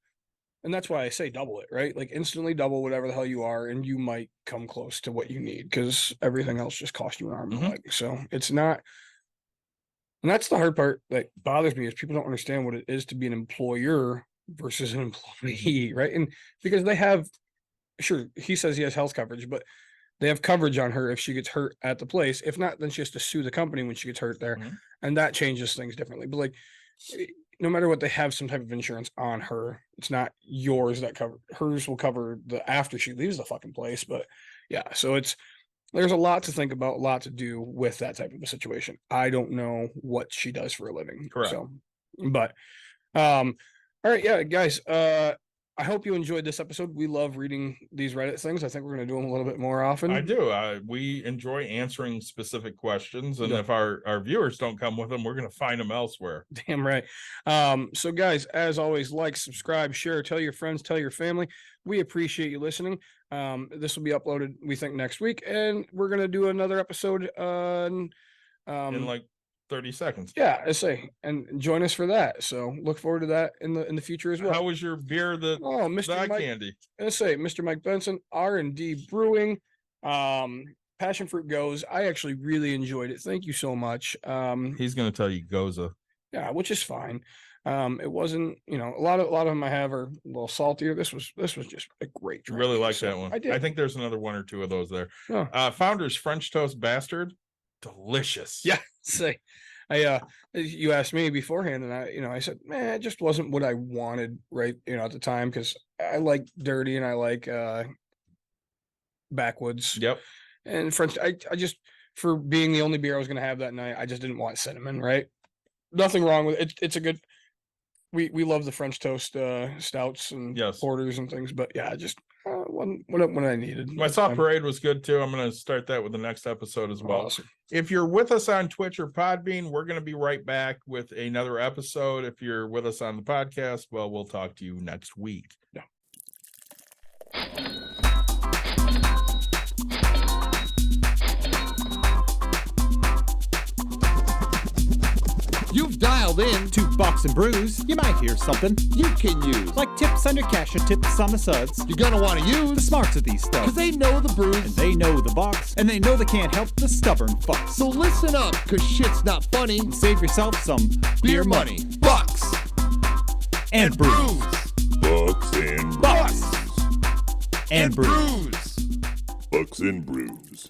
and that's why I say double it, right? Like, instantly double whatever the hell you are, and you might come close to what you need, because everything else just costs you an arm and a leg. So it's not, and that's the hard part that bothers me, is people don't understand what it is to be an employer versus an employee, right? And because they have, sure, he says he has health coverage, but they have coverage on her if she gets hurt at the place. If not, then she has to sue the company when she gets hurt there. And that changes things differently. But like, no matter what, they have some type of insurance on her. It's not yours that cover, hers will cover the after she leaves the fucking place. But yeah, so it's there's a lot to think about, a lot to do with that type of a situation. I don't know what she does for a living. Correct. So, but, all right. Yeah, guys, I hope you enjoyed this episode. We love reading these Reddit things. I think we're going to do them a little bit more often. I do. We enjoy answering specific questions, and if our viewers don't come with them, we're going to find them elsewhere. Damn right. So guys, as always, like, subscribe, share, tell your friends, tell your family. We appreciate you listening. This will be uploaded, we think, next week, and we're going to do another episode on In like 30 seconds. yeah, I say, and join us for that. So look forward to that in the future as well. How was your beer? Mr. That Mike, candy. I say, Mr. Mike Benson, R&D Brewing, Passion Fruit Goes. I actually really enjoyed it. Thank you so much. He's going to tell you Goza. Yeah, which is fine. It wasn't, a lot of them I have are a little saltier. This was just a great drink. Really like So that one. I did. I think there's another one or two of those there. Oh. Founder's French Toast Bastard. Delicious. Yeah, say, you asked me beforehand, and I said, man, it just wasn't what I wanted, right? At the time, because I like dirty and I like backwoods. Yep. And French, I just, for being the only beer I was going to have that night, I just didn't want cinnamon, right? Nothing wrong with it. It's a good. We love the French toast stouts and Yes. porters and things, but yeah, just wasn't what I needed. My soft parade was good too. I'm going to start that with the next episode as well. Awesome. If you're with us on Twitch or Podbean, we're going to be right back with another episode. If you're with us on the podcast, well, we'll talk to you next week. Yeah. You've dialed in. To Box and Brews, you might hear something You can use. like tips on your cash or tips on the suds. You're gonna want to The use. smarts of these Because stuff. they know the And brews. they know the box, and they know they can't help the stubborn fucks. So listen up, because shit's not funny. Save yourself some Beer money. Bucks. and brews. Bucks and Bucks brews. and brews. Brews. Bucks and brews.